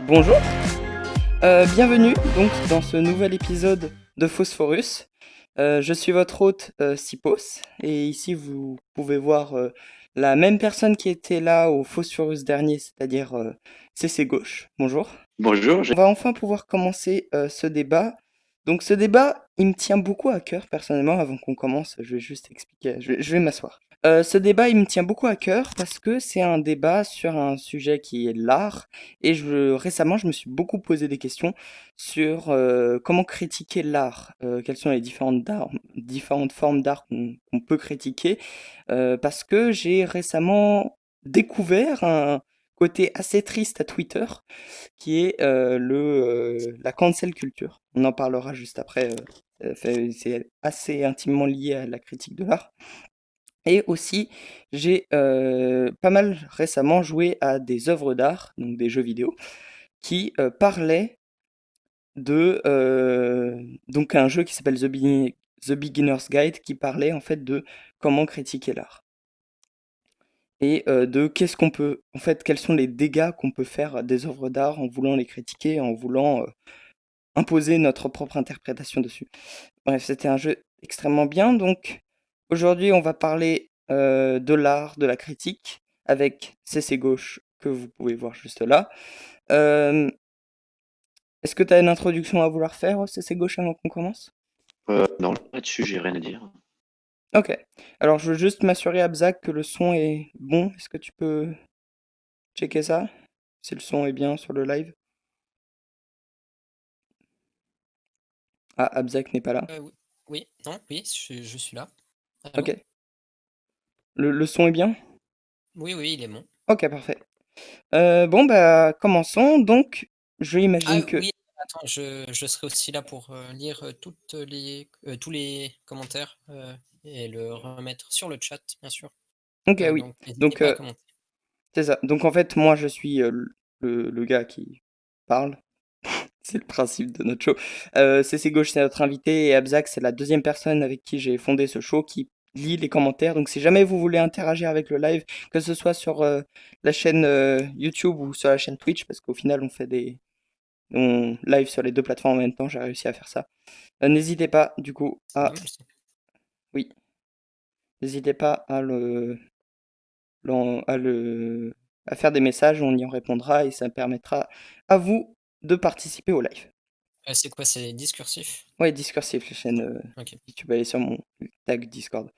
Bonjour, bienvenue donc dans ce nouvel épisode de Phosphorus. Je suis votre hôte Sipos et ici vous pouvez voir la même personne qui était là au Phosphorus dernier, c'est-à-dire CC Gauche. Bonjour. Bonjour, On va enfin pouvoir commencer ce débat. Donc ce débat, il me tient beaucoup à cœur personnellement. Avant qu'on commence, je vais juste expliquer. Je vais m'asseoir. Ce débat, il me tient beaucoup à cœur parce que c'est un débat sur un sujet qui est l'art. Et récemment, je me suis beaucoup posé des questions sur comment critiquer l'art. Quelles sont les différentes formes d'art qu'on peut critiquer. Parce que j'ai récemment découvert un côté assez triste à Twitter qui est la cancel culture. On en parlera juste après. C'est assez intimement lié à la critique de l'art. Et aussi, j'ai pas mal récemment joué à des œuvres d'art, donc des jeux vidéo, qui parlaient de donc un jeu qui s'appelle The Beginner's Guide, qui parlait en fait de comment critiquer l'art et de qu'est-ce qu'on peut, en fait, quels sont les dégâts qu'on peut faire à des œuvres d'art en voulant les critiquer, en voulant imposer notre propre interprétation dessus. Bref, c'était un jeu extrêmement bien. Donc aujourd'hui, on va parler de l'art, de la critique, avec CC Gauche, que vous pouvez voir juste là. Euh, Est-ce que tu as une introduction à vouloir faire, CC Gauche, avant qu'on commence? non, là-dessus, j'ai rien à dire. Ok. Alors, je veux juste m'assurer, Abzac, que le son est bon. Est-ce que tu peux checker ça? Si le son est bien sur le live? Ah, Abzac n'est pas là. Oui, oui, non, oui, je suis là. Allô? Ok. Le son est bien? Oui, oui, il est bon. Ok, parfait. Bon, bah, commençons. Donc, je Ah imagine que... oui, attends, je serai aussi là pour lire tous les commentaires et le remettre sur le chat, bien sûr. Ok, oui. Donc, n'hésitez Donc, pas à commenter. c'est ça. Donc, en fait, moi, je suis le gars qui parle. C'est le principe de notre show. CC Gauche, c'est notre invité. Et Abzac, c'est la deuxième personne avec qui j'ai fondé ce show qui lit les commentaires. Donc, si jamais vous voulez interagir avec le live, que ce soit sur la chaîne YouTube ou sur la chaîne Twitch, parce qu'au final, on live sur les deux plateformes en même temps, j'ai réussi à faire ça. N'hésitez pas, du coup, C'est pas mal, ça. oui, n'hésitez pas l'en- à le, à faire des messages, on y répondra et ça permettra à vous de participer au live. C'est quoi, c'est discursif? Ouais, Discursif, la chaîne, Ok. si tu peux aller sur mon tag Discord.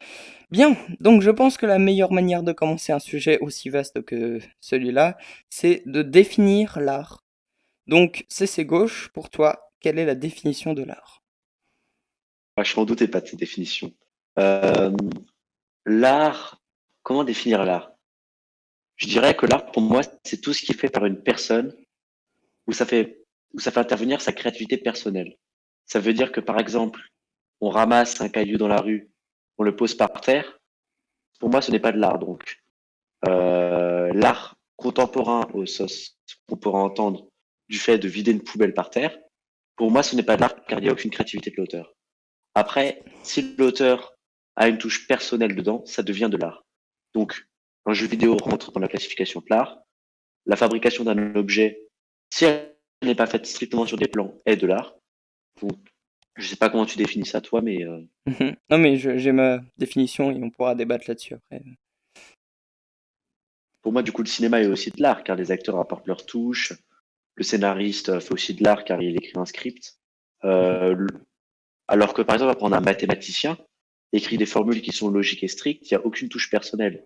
Bien, donc je pense que la meilleure manière de commencer un sujet aussi vaste que celui-là, c'est de définir l'art. Donc, c'est gauche, pour toi, quelle est la définition de l'art? Ah, je m'en doutais pas de cette définition. Euh, L'art, comment définir l'art? Je dirais que l'art, pour moi, c'est tout ce qui est fait par une personne où ça fait, où ça fait intervenir sa créativité personnelle. Ça veut dire que, par exemple, on ramasse un caillou dans la rue, on le pose par terre. Pour moi, ce n'est pas de l'art. Donc, l'art contemporain au sens qu'on pourrait entendre du fait de vider une poubelle par terre, pour moi, ce n'est pas de l'art car il n'y a aucune créativité de l'auteur. Après, si l'auteur a une touche personnelle dedans, ça devient de l'art. Donc, un jeu vidéo rentre dans la classification de l'art. La fabrication d'un objet, si elle n'est pas faite strictement sur des plans, est de l'art. Donc, je sais pas comment tu définis ça toi, mais Mhm. Non, mais j'ai ma définition et on pourra débattre là-dessus après. pour moi, du coup, le cinéma est aussi de l'art car les acteurs apportent leur touche. Le scénariste fait aussi de l'art car il écrit un script. Mhm. Euh, Alors que, par exemple, on va prendre un mathématicien, écrit des formules qui sont logiques et strictes, il n'y a aucune touche personnelle.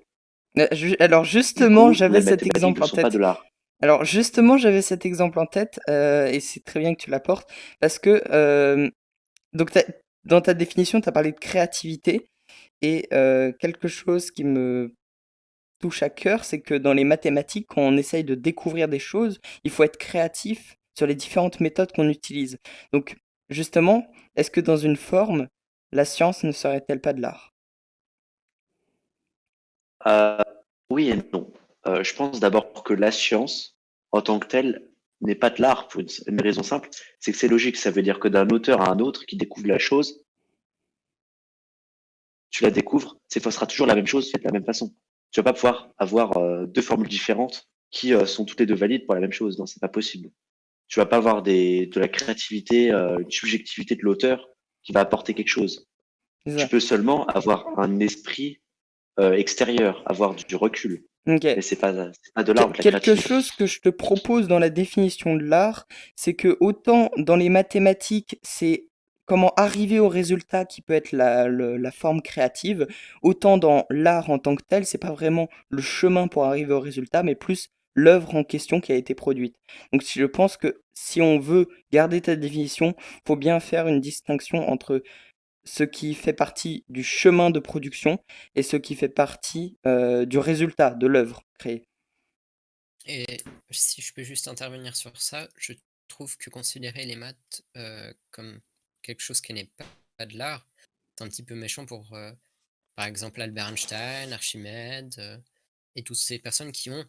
Alors Du justement, coup, j'avais les cet mathématiques exemple ne en sont pas de tête. l'art. Alors justement, j'avais cet exemple en tête, et c'est très bien que tu l'apportes, parce que donc dans ta définition, tu as parlé de créativité, et quelque chose qui me touche à cœur, c'est que dans les mathématiques, quand on essaye de découvrir des choses, il faut être créatif sur les différentes méthodes qu'on utilise. Donc justement, est-ce que dans une forme, la science ne serait-elle pas de l'art? Euh, oui et non. Je pense d'abord que la science, en tant que telle, n'est pas de l'art pour une raison simple, c'est que c'est logique. Ça veut dire que d'un auteur à un autre qui découvre la chose, tu la découvres, ça sera toujours la même chose faite de la même façon. Tu vas pas pouvoir avoir deux formules différentes qui sont toutes les deux valides pour la même chose. Non, c'est pas possible. tu vas pas avoir de la créativité, une subjectivité de l'auteur qui va apporter quelque chose. C'est Tu ça. peux seulement avoir un esprit extérieur, avoir du recul. Ok. Mais c'est pas de l'art ou de la Quelque créativité. chose que je te propose dans la définition de l'art, c'est que autant dans les mathématiques, c'est comment arriver au résultat qui peut être la forme créative, autant dans l'art en tant que tel, c'est pas vraiment le chemin pour arriver au résultat, mais plus l'œuvre en question qui a été produite. Donc je pense que si on veut garder ta définition, faut bien faire une distinction entre ce qui fait partie du chemin de production et ce qui fait partie du résultat de l'œuvre créée. Et si je peux juste intervenir sur ça, je trouve que considérer les maths comme quelque chose qui n'est pas de l'art, c'est un petit peu méchant pour, par exemple, Albert Einstein, Archimède, et toutes ces personnes qui ont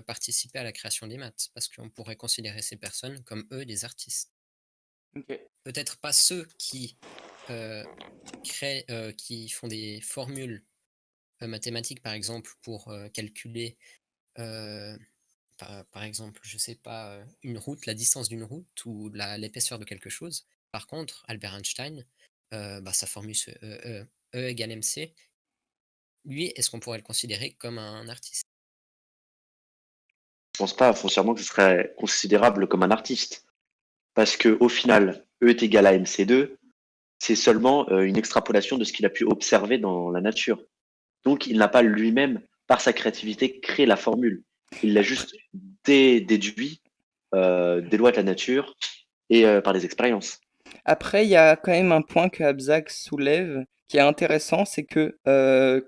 participé à la création des maths, parce qu'on pourrait considérer ces personnes comme eux des artistes. Ok. Peut-être pas ceux qui euh, qui font des formules mathématiques, par exemple, pour calculer par exemple, je sais pas, une route, la distance d'une route ou l'épaisseur de quelque chose. Par contre, Albert Einstein, sa formule E égale mc, lui, est-ce qu'on pourrait le considérer comme un artiste? Je pense pas foncièrement que ce serait considérable comme un artiste. Parce que au final, E est égal à MC2, c'est seulement une extrapolation de ce qu'il a pu observer dans la nature. Donc, il n'a pas lui-même, par sa créativité, créé la formule. Il l'a juste déduit des lois de la nature et par des expériences. Après, il y a quand même un point que Abzag soulève qui est intéressant, c'est que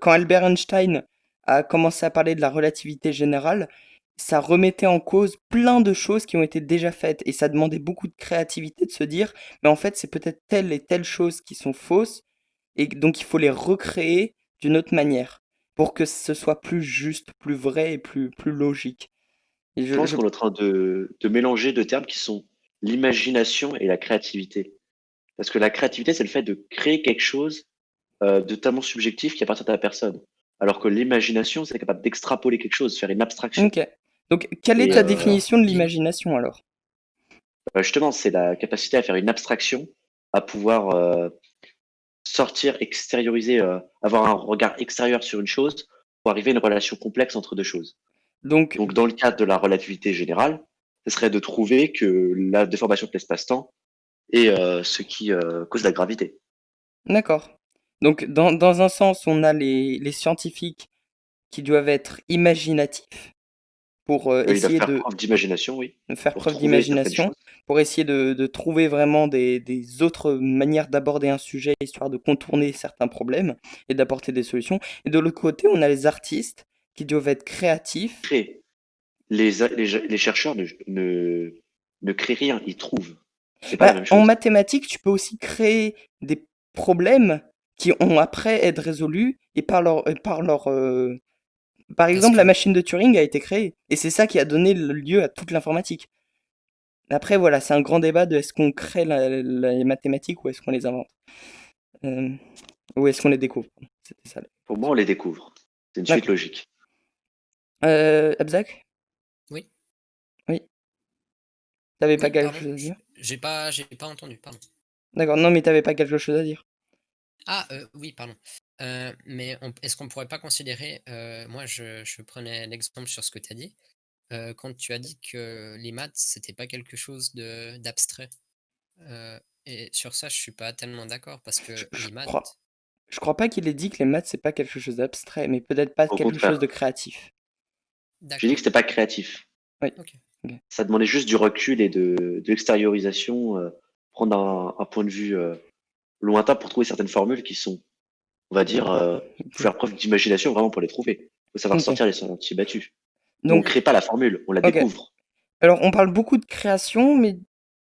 quand Albert Einstein a commencé à parler de la relativité générale, ça remettait en cause plein de choses qui ont été déjà faites et ça demandait beaucoup de créativité de se dire, mais en fait, c'est peut-être telle et telle chose qui sont fausses et donc il faut les recréer d'une autre manière pour que ce soit plus juste, plus vrai et plus logique. Et Je pense qu'on est en train de mélanger deux termes qui sont l'imagination et la créativité. Parce que la créativité, c'est le fait de créer quelque chose de totalement subjectif qui appartient à la personne. Alors que l'imagination, c'est capable d'extrapoler quelque chose, faire une abstraction. Ok. Donc, quelle est Et ta Alors, définition de l'imagination alors? justement, c'est la capacité à faire une abstraction, à pouvoir sortir, extérioriser, avoir un regard extérieur sur une chose pour arriver à une relation complexe entre deux choses. Donc, Donc, dans le cadre de la relativité générale, ce serait de trouver que la déformation de l'espace-temps est ce qui cause la gravité. d'accord. Donc, dans un sens, on a les scientifiques qui doivent être imaginatifs pour Ils doivent essayer faire de preuve d'imagination, oui, faire pour preuve trouver certaines d'imagination, choses. pour essayer de trouver vraiment des autres manières d'aborder un sujet, histoire de contourner certains problèmes et d'apporter des solutions. Et de l'autre côté, on a les artistes qui doivent être créatifs. Créer. Les chercheurs ne créent rien, ils trouvent. C'est pas la Bah, même en chose. mathématiques, tu peux aussi créer des problèmes qui ont après être résolus et par parce exemple, la que, machine de Turing a été créée et c'est ça qui a donné le lieu à toute l'informatique. Après, voilà, c'est un grand débat de est-ce qu'on crée les mathématiques ou est-ce qu'on les invente. Euh, ou est-ce qu'on les découvre. C'était ça. Pour moi, on les découvre. C'est une suite D'accord. logique. Abzak? oui, Oui. T'avais pas oui, quelque pardon, chose à dire? j'ai pas entendu, pardon. D'accord, non, mais t'avais pas quelque chose à dire. Ah, oui, pardon. Mais est-ce qu'on pourrait pas considérer, moi je prenais l'exemple sur ce que tu as dit, quand tu as dit que les maths, c'était pas quelque chose d'abstrait. Heu et sur ça, je suis pas tellement d'accord parce Je, que je les crois, maths je crois pas qu'il ait dit que les maths c'est pas quelque chose d'abstrait, mais peut-être pas Au quelque chose de contraire, créatif. j'ai dit que d'accord, c'était pas créatif. Oui. OK. Ok. Ça demandait juste du recul et de l'extériorisation, prendre un point de vue lointain pour trouver certaines formules qui sont, on va dire, faut Ok. faire preuve d'imagination vraiment pour les trouver. Faut savoir Ok. sortir les sentiers battus. Mais on Donc, crée pas la formule, on la ok. découvre. Alors, on parle beaucoup de création, mais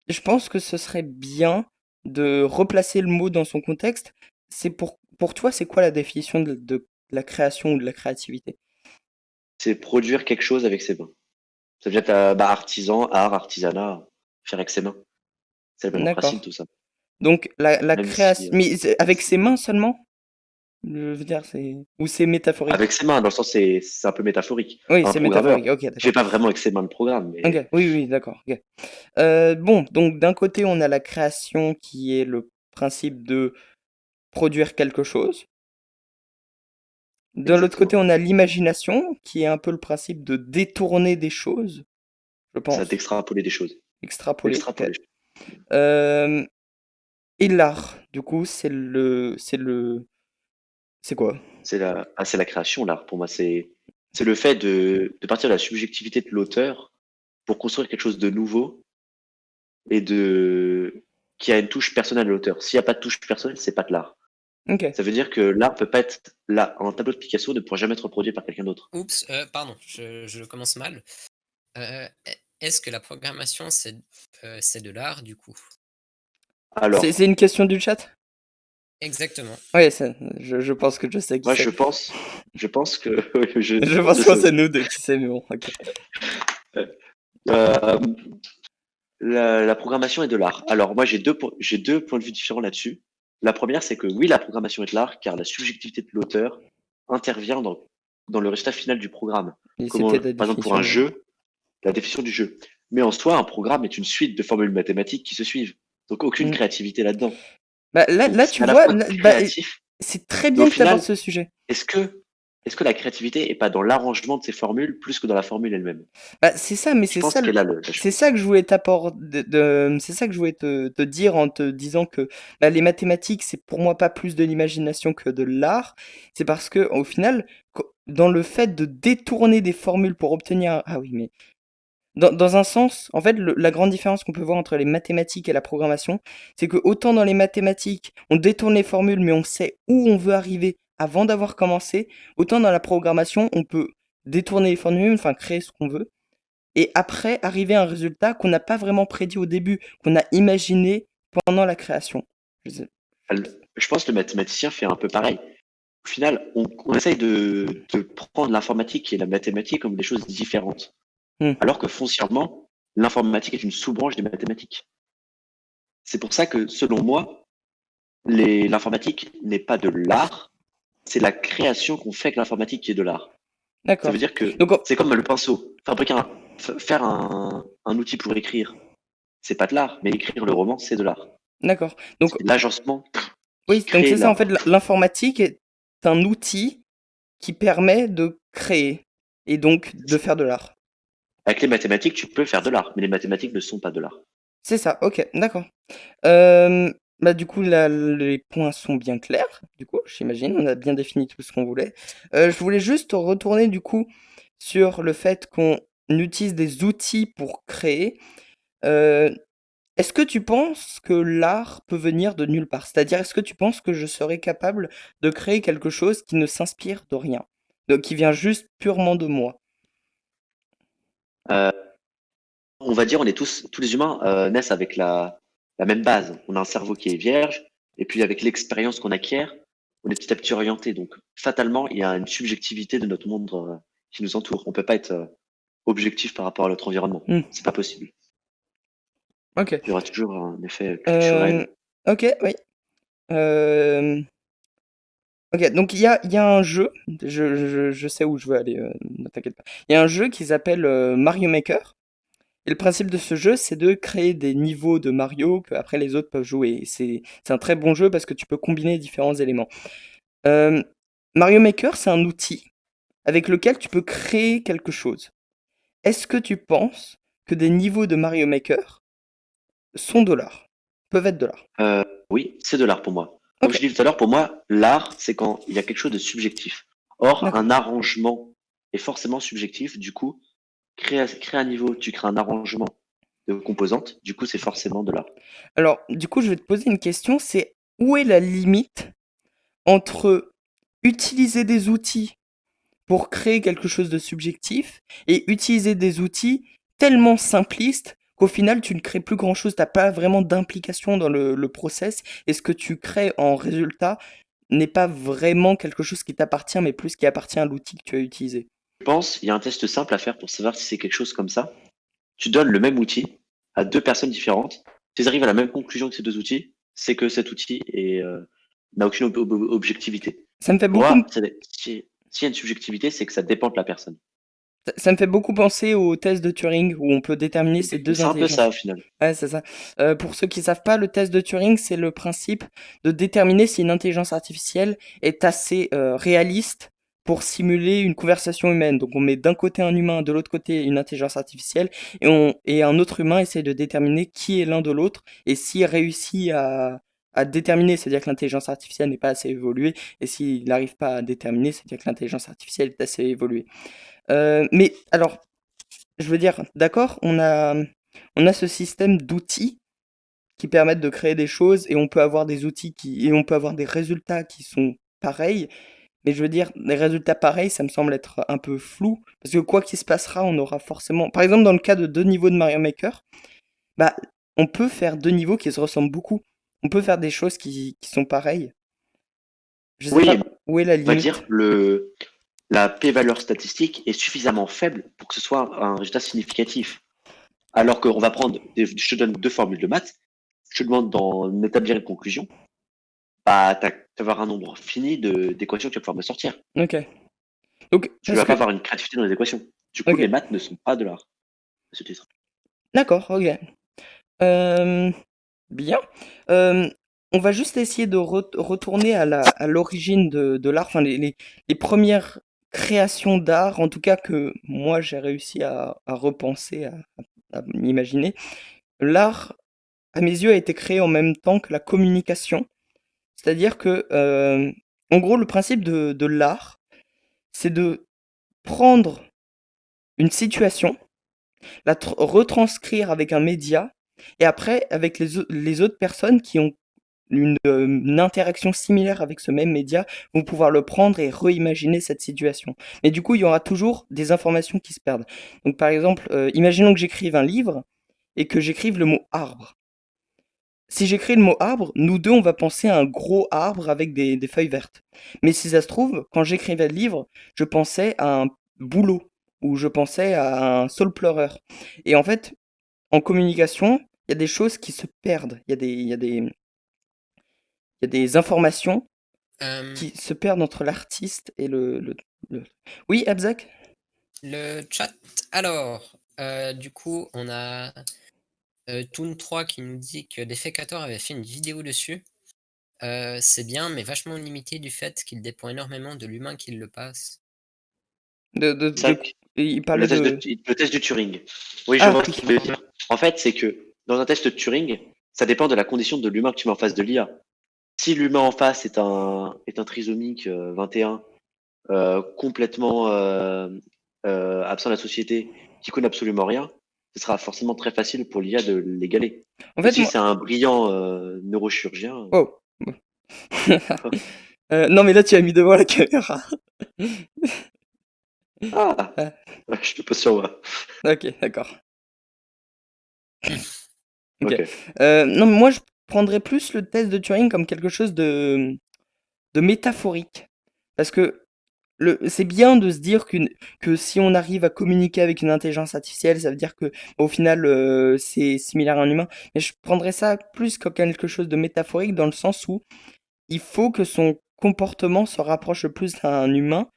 je pense que ce serait bien de replacer le mot dans son contexte. C'est pour toi, c'est quoi la définition de la création ou de la créativité? C'est produire quelque chose avec ses mains. Ça veut dire bah, artisan, art, artisanat, faire avec ses mains. C'est le même principe, D'accord. tout ça. Donc, la Même si, création, mais avec si- ses mains seulement? Je veux dire, c'est... Ou c'est métaphorique? Avec ses mains, dans le sens, c'est un peu métaphorique. Oui, Un c'est métaphorique, programmeur, ok, il fait d'accord. pas vraiment avec ses mains le programme, Ok, mais oui, oui, d'accord, ok. Bon, donc d'un côté, on a la création qui est le principe de produire quelque chose. De l'autre côté, exactement. on a l'imagination qui est un peu le principe de détourner des choses, je Ça pense. d'extrapoler des choses. Extrapoler, ok. D'extrapoler. Euh, et l'art, du coup, c'est quoi? C'est la création, l'art. Pour moi, c'est le fait de partir de la subjectivité de l'auteur pour construire quelque chose de nouveau et qui a une touche personnelle à l'auteur. S'il n'y a pas de touche personnelle, c'est pas de l'art. Ok. Ça veut dire que l'art peut pas être là. Un tableau de Picasso ne pourra jamais être reproduit par quelqu'un d'autre. Oups, pardon, je commence mal. Est-ce que la programmation, c'est de l'art, du coup? Alors, C'est une question du chat? Exactement. Oui, je pense que je sais qui moi, c'est. je pense que, Je je pense sais que c'est aussi. nous deux qui c'est, mais bon, ok. Euh, la programmation est de l'art. Alors, moi, j'ai deux points de vue différents là-dessus. La première, c'est que oui, la programmation est de l'art, car la subjectivité de l'auteur intervient dans le résultat final du programme. Et c'est Comment, peut-être la par exemple, pour un définition. jeu, la définition du jeu. Mais en soi, un programme est une suite de formules mathématiques qui se suivent. Donc, aucune Hmm. créativité là-dedans. Bah, Donc, là, c'est tu à la vois, fois bah, créatif, c'est très mais au bien que tu abordes final, ce sujet. est-ce que, est-ce que la créativité est pas dans l'arrangement de ces formules plus que dans la formule elle-même? Bah, c'est ça, mais Je pense qu'elle a la c'est chose. ça que je voulais c'est ça que je voulais te dire en te disant que bah, les mathématiques, c'est pour moi pas plus de l'imagination que de l'art. C'est parce que, au final, dans le fait de détourner des formules pour obtenir, ah oui, mais dans un sens, en fait, la grande différence qu'on peut voir entre les mathématiques et la programmation, c'est que autant dans les mathématiques, on détourne les formules, mais on sait où on veut arriver avant d'avoir commencé, autant dans la programmation, on peut détourner les formules, enfin créer ce qu'on veut, et après arriver à un résultat qu'on n'a pas vraiment prédit au début, qu'on a imaginé pendant la création. Je sais- Je pense que le mathématicien fait un peu pareil. Au final, on essaye de prendre l'informatique et la mathématique comme des choses différentes. Hmm, Alors que foncièrement, l'informatique est une sous-branche des mathématiques. C'est pour ça que, selon moi, l'informatique n'est pas de l'art, c'est la création qu'on fait avec l'informatique qui est de l'art. Ça veut d'accord. dire que Donc, c'est comme le pinceau. Faire un outil pour écrire, c'est pas de l'art, mais écrire le roman, c'est de l'art. d'accord. Donc, C'est l'agencement qui oui, donc crée c'est ça, en fait, l'art. l'informatique est un outil qui permet de créer et donc de faire de l'art. Avec les mathématiques, tu peux faire de l'art, mais les mathématiques ne sont pas de l'art. C'est ça, ok, d'accord. Euh, Bah, du coup, les points sont bien clairs, du coup, j'imagine, on a bien défini tout ce qu'on voulait. Je voulais juste retourner, du coup, sur le fait qu'on utilise des outils pour créer. Euh, Est-ce que tu penses que l'art peut venir de nulle part? C'est-à-dire, est-ce que tu penses que je serais capable de créer quelque chose qui ne s'inspire de rien, donc qui vient juste purement de moi? Euh, on va dire, tous les humains naissent avec la même base. On a un cerveau qui est vierge, et puis avec l'expérience qu'on acquiert, on est petit à petit orienté. Donc, fatalement, il y a une subjectivité de notre monde qui nous entoure. On peut pas être objectif par rapport à notre environnement. Hmm, C'est pas possible. ok. Il y aura toujours un effet Euh, culturel. ok, oui. Euh, ok, donc il y a un jeu, je sais où je veux aller, ne t'inquiète pas. Il y a un jeu qui s'appelle Mario Maker. Et le principe de ce jeu, c'est de créer des niveaux de Mario que après les autres peuvent jouer. Et c'est un très bon jeu parce que tu peux combiner différents éléments. Euh, Mario Maker, c'est un outil avec lequel tu peux créer quelque chose. Est-ce que tu penses que des niveaux de Mario Maker sont de l'art? Peuvent être de l'art? Oui, c'est de l'art pour moi. Comme Ok, je dis tout à l'heure, pour moi, l'art, c'est quand il y a quelque chose de subjectif. Or, d'accord. un arrangement est forcément subjectif. Du coup, créer un niveau, tu crées un arrangement de composantes. Du coup, c'est forcément de l'art. Alors, du coup, je vais te poser une question, c'est où est la limite entre utiliser des outils pour créer quelque chose de subjectif et utiliser des outils tellement simplistes qu'au final tu ne crées plus grand chose, t'as pas vraiment d'implication dans le process et ce que tu crées en résultat n'est pas vraiment quelque chose qui t'appartient mais plus qui appartient à l'outil que tu as utilisé. Je pense, il y a un test simple à faire pour savoir si c'est quelque chose comme ça. Tu donnes le même outil à deux personnes différentes. Si elles arrivent à la même conclusion que ces deux outils, c'est que cet outil n'a aucune objectivité. Ça me fait Tu beaucoup, vois, s'il y a une subjectivité, c'est que ça dépend de la personne. ça me fait beaucoup penser au test de Turing où on peut déterminer ces deux C'est un peu ça intelligences. au final. Ouais, c'est ça. Pour ceux qui savent pas, le test de Turing, c'est le principe de déterminer si une intelligence artificielle est assez réaliste pour simuler une conversation humaine. Donc on met d'un côté un humain, de l'autre côté une intelligence artificielle, et un autre humain essaie de déterminer qui est l'un de l'autre, et s'il réussit à déterminer, c'est-à-dire que l'intelligence artificielle n'est pas assez évoluée, et s'il n'arrive pas à déterminer, c'est-à-dire que l'intelligence artificielle est assez évoluée. Mais alors, je veux dire, d'accord, on a ce système d'outils qui permettent de créer des choses et on peut avoir des outils et on peut avoir des résultats qui sont pareils. Mais je veux dire, les résultats pareils, ça me semble être un peu flou parce que quoi qu'il se passera, on aura forcément. Par exemple, dans le cas de deux niveaux de Mario Maker, bah, on peut faire deux niveaux qui se ressemblent beaucoup. On peut faire des choses qui sont pareilles. Je sais pas Oui, où est la on va dire limite. la p-valeur statistique est suffisamment faible pour que ce soit un résultat significatif. Alors qu'on va prendre, je te donne deux formules de maths, je te demande d'en établir une conclusion, bah, tu vas avoir un nombre fini d'équations que tu vas pouvoir me sortir. Ok. Donc, Tu ne parce vas pas que. avoir une créativité dans les équations. Du coup, les Ok. maths ne sont pas de l'art, à ce titre. D'accord, ok. Euh, Bien. Euh, on va juste essayer de retourner à l'origine de l'art, enfin les premières créations d'art, en tout cas que moi j'ai réussi à repenser, à m'imaginer. L'art, à mes yeux, a été créé en même temps que la communication. C'est-à-dire que, en gros, le principe de l'art, c'est de prendre une situation, retranscrire avec un média, et après, avec les autres personnes qui ont une interaction similaire avec ce même média, vont pouvoir le prendre et réimaginer cette situation. Mais du coup, il y aura toujours des informations qui se perdent. Donc par exemple, imaginons que j'écrive un livre et que j'écrive le mot arbre. Si j'écris le mot arbre, nous deux, on va penser à un gros arbre avec des feuilles vertes. Mais si ça se trouve, quand j'écrivais le livre, je pensais à un bouleau ou je pensais à un saule pleureur. Et en fait, en communication, il y a des choses qui se perdent. Il y a des informations Euh, qui se perdent entre l'artiste et le- Oui, Abzak? le chat. Alors, du coup, on a Toon3 qui nous dit que Defecator avait fait une vidéo dessus. C'est bien, mais vachement limité du fait qu'il dépend énormément de l'humain qui le passe. Ça, Il parlait de... le test du Turing. Oui, je Ah vois ce oui, qu'il veut dire. En fait, c'est que dans un test de Turing, ça dépend de la condition de l'humain que tu mets en face de l'IA. Si l'humain en face est un trisomique 21, complètement absent de la société, qui connaît absolument rien, ce sera forcément très facile pour l'IA de l'égaler. en Que fait, si moi... c'est un brillant neurochirurgien, Oh. Non, mais là, tu as mis devant la caméra. ah, Ah, je te pose sur moi. ok, d'accord. Ok. Ok. Non, mais moi, je prendrais plus le test de Turing comme quelque chose de métaphorique. Parce que c'est bien de se dire que si on arrive à communiquer avec une intelligence artificielle, ça veut dire que au final c'est similaire à un humain. Mais je prendrais ça plus comme quelque chose de métaphorique dans le sens où il faut que son comportement se rapproche le plus d'un humain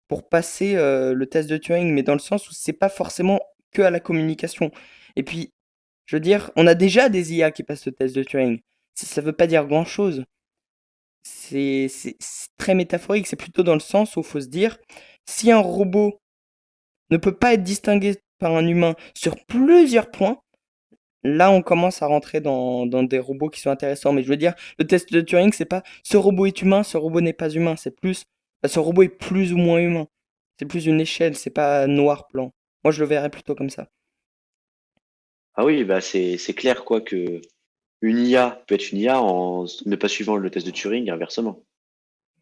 pour passer le test de Turing, mais dans le sens où c'est pas forcément que à la communication. Et puis, je veux dire, on a déjà des IA qui passent le test de Turing. Ça veut pas dire grand-chose. C'est très métaphorique, c'est plutôt dans le sens où il faut se dire, si un robot ne peut pas être distingué par un humain sur plusieurs points, là on commence à rentrer dans des robots qui sont intéressants. Mais je veux dire, le test de Turing, c'est pas ce robot est humain, ce robot n'est pas humain, c'est plus ce robot est plus ou moins humain. C'est plus une échelle, c'est pas noir-blanc. Moi je le verrais plutôt comme ça. Ah oui, bah c'est clair quoi que une IA peut être une IA en ne pas suivant le test de Turing et inversement.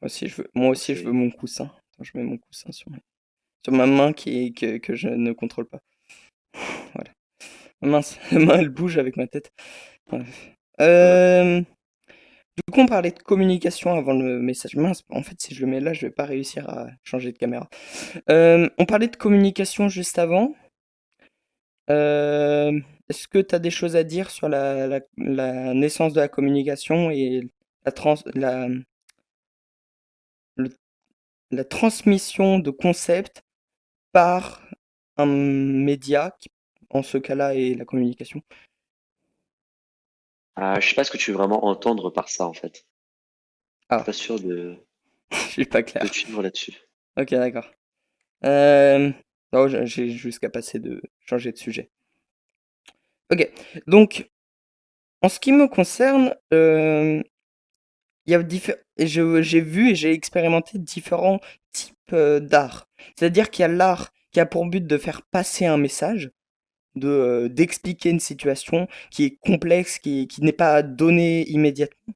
Moi Donc aussi je veux c'est mon coussin. Attends, je mets mon coussin sur ma main que je ne contrôle pas. Voilà. Mince, la main elle bouge avec ma tête. Bref. Du coup, on parlait de communication avant le message. Mince, en fait, si je le mets là, je vais pas réussir à changer de caméra. On parlait de communication juste avant. Euh, Est-ce que tu as des choses à dire sur la naissance de la communication et la trans, la, le la transmission de concepts par un média qui, en ce cas-là, est la communication. Je sais pas ce que tu veux vraiment entendre par ça, en fait. Je suis Ah, pas sûr je suis pas de clair. te suivre là-dessus. Ok, d'accord. Euh, Non, j'ai jusqu'à passer de changer de sujet. Ok, donc en ce qui me concerne, il y a j'ai vu et j'ai expérimenté différents types d'art. C'est-à-dire qu'il y a l'art qui a pour but de faire passer un message, d'expliquer une situation qui est complexe, qui n'est pas donnée immédiatement.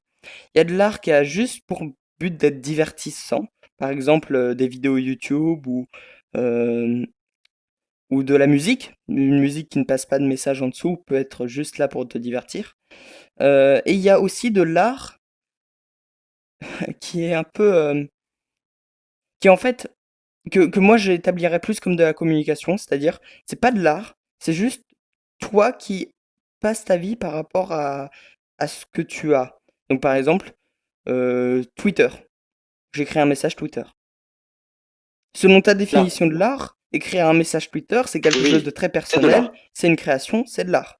Il y a de l'art qui a juste pour but d'être divertissant, par exemple des vidéos YouTube euh, ou de la musique. Une musique qui ne passe pas de message en dessous peut être juste là pour te divertir. Et il y a aussi de l'art qui est un peu, qui est en fait que moi j'établirais plus comme de la communication, c'est-à-dire c'est pas de l'art, c'est juste toi qui passes ta vie par rapport à ce que tu as. Donc par exemple, Twitter. J'écris un message Twitter. Selon ta Là, définition de l'art, écrire un message Twitter, c'est quelque chose de oui, très c'est de personnel, l'art. c'est une création, c'est de l'art.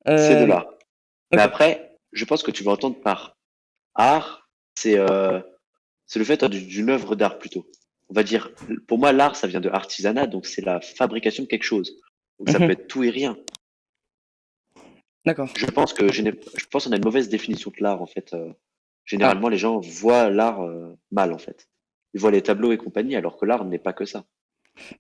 C'est de Euh, l'art. Mais ok. après, je pense que tu vas entendre par art, c'est le fait d'une œuvre d'art plutôt. On va dire, pour moi, l'art, ça vient de artisanat, donc c'est la fabrication de quelque chose. Donc ça peut Mhm. être tout et rien. D'accord. Je pense qu'on a une mauvaise définition de l'art en fait. Ah, Généralement, les gens voient l'art mal en fait. Ils voient les tableaux et compagnie, alors que l'art n'est pas que ça.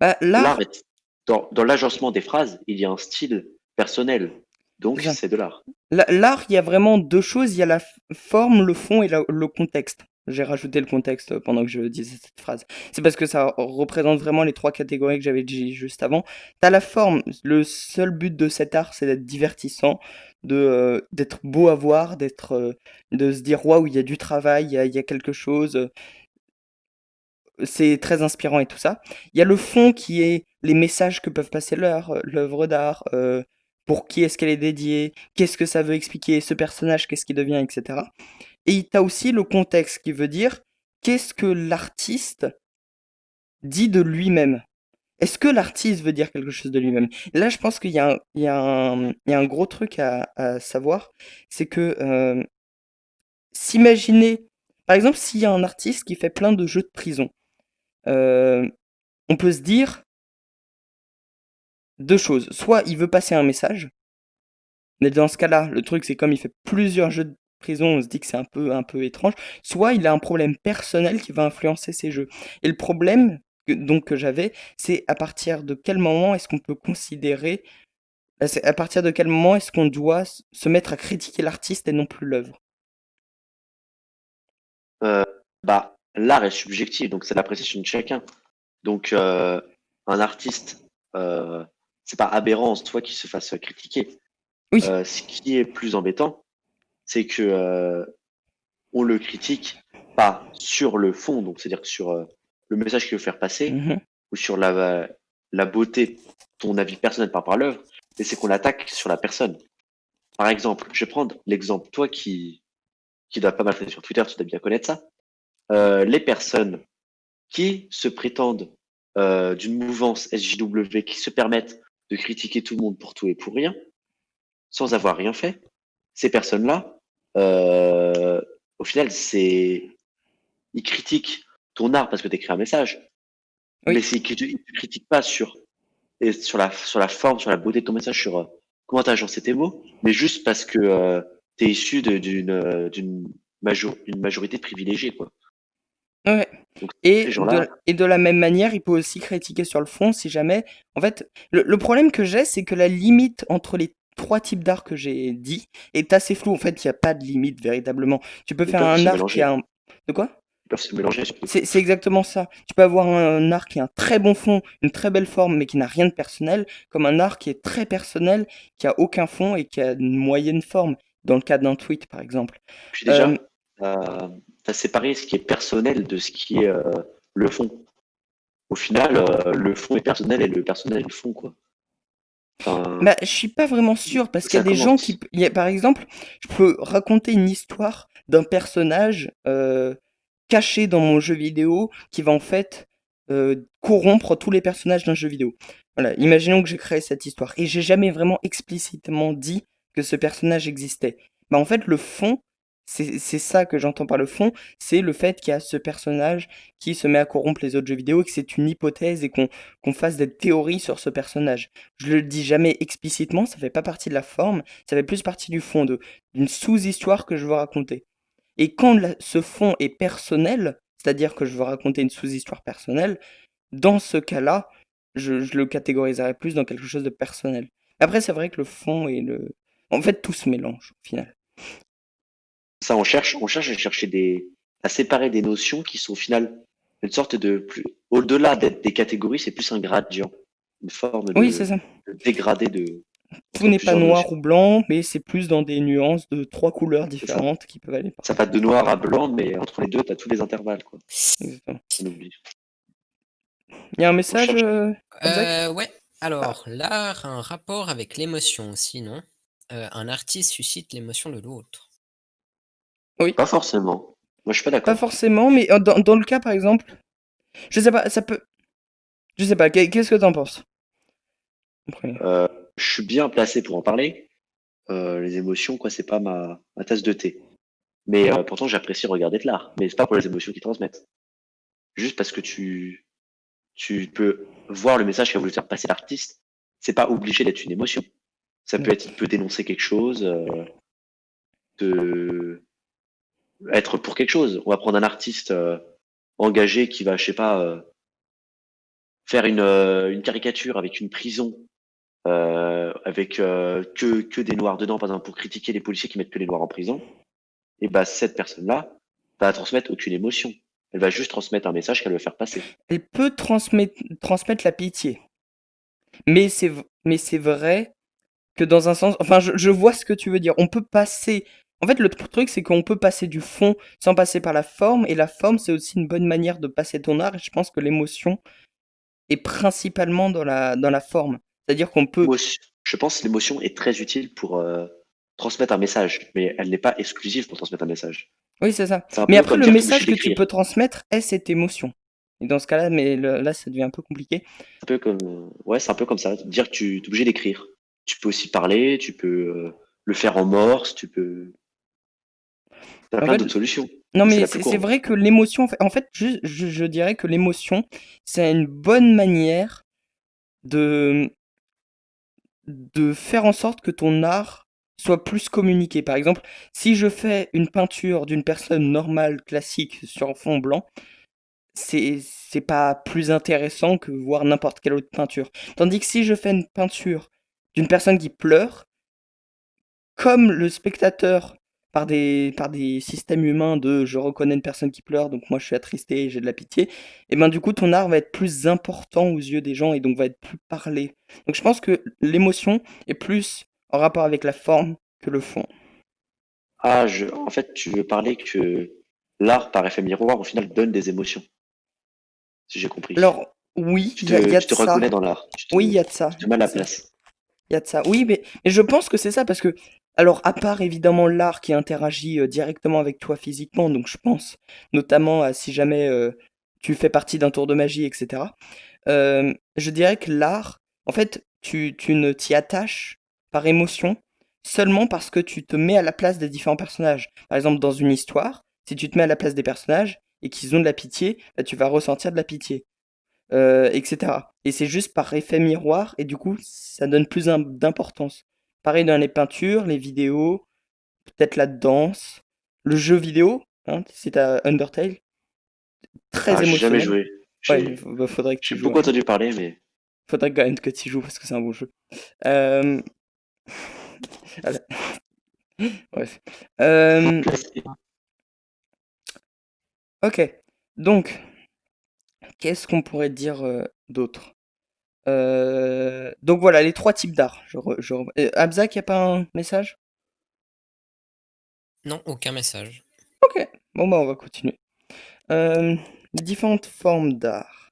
bah, L'art l'art, est dans l'agencement des phrases, il y a un style personnel, c'est donc ça. c'est de l'art. L'art, il y a vraiment deux choses, il y a la forme, le fond et le contexte. J'ai rajouté le contexte pendant que je disais cette phrase. C'est parce que ça représente vraiment les trois catégories que j'avais dit juste avant. T'as la forme, le seul but de cet art, c'est d'être divertissant, d'être beau à voir, de se dire waouh, il y a du travail, il y a quelque chose, c'est très inspirant et tout ça. Il y a le fond qui est les messages que peuvent passer l'œuvre d'art, pour qui est-ce qu'elle est dédiée, qu'est-ce que ça veut expliquer, ce personnage, qu'est-ce qu'il devient, etc. Et tu as aussi le contexte qui veut dire qu'est-ce que l'artiste dit de lui-même. Est-ce que l'artiste veut dire quelque chose de lui-même? Et là, je pense qu'il y a il y a un gros truc à savoir, c'est que s'imaginer, par exemple, s'il y a un artiste qui fait plein de jeux de prison, euh, on peut se dire deux choses. Soit il veut passer un message, mais dans ce cas-là, le truc c'est comme il fait plusieurs jeux de prison, on se dit que c'est un peu étrange. Soit il a un problème personnel qui va influencer ses jeux. Et le problème que j'avais, c'est à partir de quel moment est-ce qu'on peut considérer, c'est à partir de quel moment est-ce qu'on doit se mettre à critiquer l'artiste et non plus l'œuvre. Euh, L'art est subjectif, donc c'est l'appréciation de chacun. Donc un artiste, euh, c'est pas aberrant en soi qu'il se fasse critiquer. Oui. Ce qui est plus embêtant, c'est que on le critique pas sur le fond, donc c'est-à-dire que sur le message qu'il veut faire passer Mhm. ou sur la beauté, ton avis personnel par rapport à l'œuvre, mais c'est qu'on l'attaque sur la personne. Par exemple, je vais prendre l'exemple, toi qui dois pas mal traîner sur Twitter, tu dois bien connaître ça. Les personnes qui se prétendent d'une mouvance SJW, qui se permettent de critiquer tout le monde pour tout et pour rien, sans avoir rien fait, ces personnes-là, euh, au final, ils critiquent ton art parce que tu écris un message, mais Oui. ils ne critiquent pas sur la forme, sur la beauté de ton message, sur comment tu as agencé tes mots, mais juste parce que tu es issu d'une majorité privilégiée, quoi. Ouais. Donc, ces gens-là, Et de la même manière, il peut aussi critiquer sur le fond si jamais. En fait, le problème que j'ai, c'est que la limite entre les trois types d'art que j'ai dit est assez floue. En fait, il n'y a pas de limite véritablement. Tu peux ils faire peuvent un se art qui a mélanger. un. De quoi? Ils peuvent se mélanger surtout. C'est exactement ça. Tu peux avoir un art qui a un très bon fond, une très belle forme, mais qui n'a rien de personnel, comme un art qui est très personnel, qui a aucun fond et qui a une moyenne forme, dans le cas d'un tweet, par exemple. Puis Euh, déjà, tu as séparé ce qui est personnel de ce qui est le fond. Au final, le fond est personnel et le personnel est le fond, quoi. Enfin, Bah, je suis pas vraiment sûr parce qu'il y a ça des gens qui, commence. par exemple, je peux raconter une histoire d'un personnage. caché dans mon jeu vidéo qui va en fait corrompre tous les personnages d'un jeu vidéo. Voilà, imaginons que j'ai créé cette histoire et j'ai jamais vraiment explicitement dit que ce personnage existait. Bah en fait le fond, c'est ça que j'entends par le fond, c'est le fait qu'il y a ce personnage qui se met à corrompre les autres jeux vidéo et que c'est une hypothèse et qu'on fasse des théories sur ce personnage. Je le dis jamais explicitement, ça fait pas partie de la forme, ça fait plus partie du fond, d'une sous-histoire que je veux raconter. Et quand ce fond est personnel, c'est-à-dire que je veux raconter une sous-histoire personnelle, dans ce cas-là, je le catégoriserais plus dans quelque chose de personnel. Après, c'est vrai que le fond et le... En fait, tout se mélange, au final. Ça, on cherche à chercher à séparer des notions qui sont au final une sorte de plus, au-delà d'être des catégories, c'est plus un gradient, une forme Oui, c'est ça. de dégradé Tout entre n'est pas plusieurs noir notions. ou blanc, mais c'est plus dans des nuances de 3 couleurs C'est ça. différentes qui peuvent aller Ça partout. va de noir à blanc, mais entre les deux, tu as tous les intervalles, quoi. Exactement. On oublie. Il y a un On message, cherche. Abzak? Ouais. Alors, l'art a un rapport avec l'émotion aussi, non? Un artiste suscite l'émotion de l'autre. Oui. Pas forcément. Moi, je suis pas Pas d'accord. forcément, mais dans le cas, par exemple, je sais pas, ça peut... Je sais pas, qu'est-ce que t'en penses? Après. Je suis bien placé pour en parler. Les émotions, quoi, c'est pas ma tasse de thé. Mais pourtant, j'apprécie regarder de l'art. Mais c'est pas pour les émotions qu'ils transmettent. Juste parce que tu peux voir le message qu'a voulu faire passer l'artiste. C'est pas obligé d'être une émotion. Ça peut être, il peut dénoncer quelque chose, de être pour quelque chose. On va prendre un artiste engagé qui va, je sais pas, faire une caricature avec une prison, avec que des noirs dedans, par exemple, pour critiquer les policiers qui mettent que les noirs en prison. Et bah cette personne-là va transmettre aucune émotion. Elle va juste transmettre un message qu'elle veut faire passer. Elle peut transmettre la pitié. Mais c'est vrai que dans un sens, enfin, je vois ce que tu veux dire. On peut passer. En fait, le truc, c'est qu'on peut passer du fond sans passer par la forme, et la forme, c'est aussi une bonne manière de passer ton art, et je pense que l'émotion est principalement dans la forme. C'est-à-dire qu'on peut. Je pense que l'émotion est très utile pour transmettre un message, mais elle n'est pas exclusive pour transmettre un message. Oui, c'est ça. C'est un Mais peu après, comme le dire t'es obligé message que tu d'écrire. peux transmettre est cette émotion. Et dans ce cas-là, mais là, ça devient un peu compliqué. Un peu comme, ouais, c'est un peu comme ça. Dire que tu es obligé d'écrire. Tu peux aussi parler, tu peux le faire en morse, tu peux. T'as En plein fait, d'autres solutions. non, Mais c'est mais la plus c'est courante. vrai que l'émotion, en fait, je dirais que l'émotion, c'est une bonne manière de, de faire en sorte que ton art soit plus communiqué. Par exemple, si je fais une peinture d'une personne normale, classique, sur fond blanc, c'est pas plus intéressant que voir n'importe quelle autre peinture. Tandis que si je fais une peinture d'une personne qui pleure, comme le spectateur, par des systèmes humains de je reconnais une personne qui pleure, donc moi je suis attristé et j'ai de la pitié, et ben du coup ton art va être plus important aux yeux des gens et donc va être plus parlé. Donc je pense que l'émotion est plus en rapport avec la forme que le fond. Ah, en fait, tu veux parler que l'art, par effet miroir, au final, donne des émotions, si j'ai compris. Alors oui, il y a Tu de te ça. reconnais dans l'art. Oui, il y a de ça. Tu te mets à la place. Il y a de ça. Oui, mais je pense que c'est ça parce que, alors, à part évidemment l'art qui interagit directement avec toi physiquement, donc je pense notamment à si jamais tu fais partie d'un tour de magie, etc. Je dirais que l'art, en fait, tu ne t'y attaches par émotion seulement parce que tu te mets à la place des différents personnages. Par exemple, dans une histoire, si tu te mets à la place des personnages et qu'ils ont de la pitié, bah, tu vas ressentir de la pitié. Etc. Et c'est juste par effet miroir, et du coup, ça donne plus d'importance. Pareil dans les peintures, les vidéos, peut-être la danse, le jeu vidéo, hein, si t'as Undertale, Ah, très j'ai jamais émotionnel. joué. Ouais, faudrait que tu J'ai joues, beaucoup hein. entendu parler, mais Faudrait quand même que tu joues parce que c'est un bon jeu. Euh, voilà. Bref. Euh, ok, donc, qu'est-ce qu'on pourrait dire d'autre? Donc voilà, les trois types d'art. Abzak, y a pas un message? Non, aucun message. Ok, bon bah on va continuer. Les différentes formes d'art.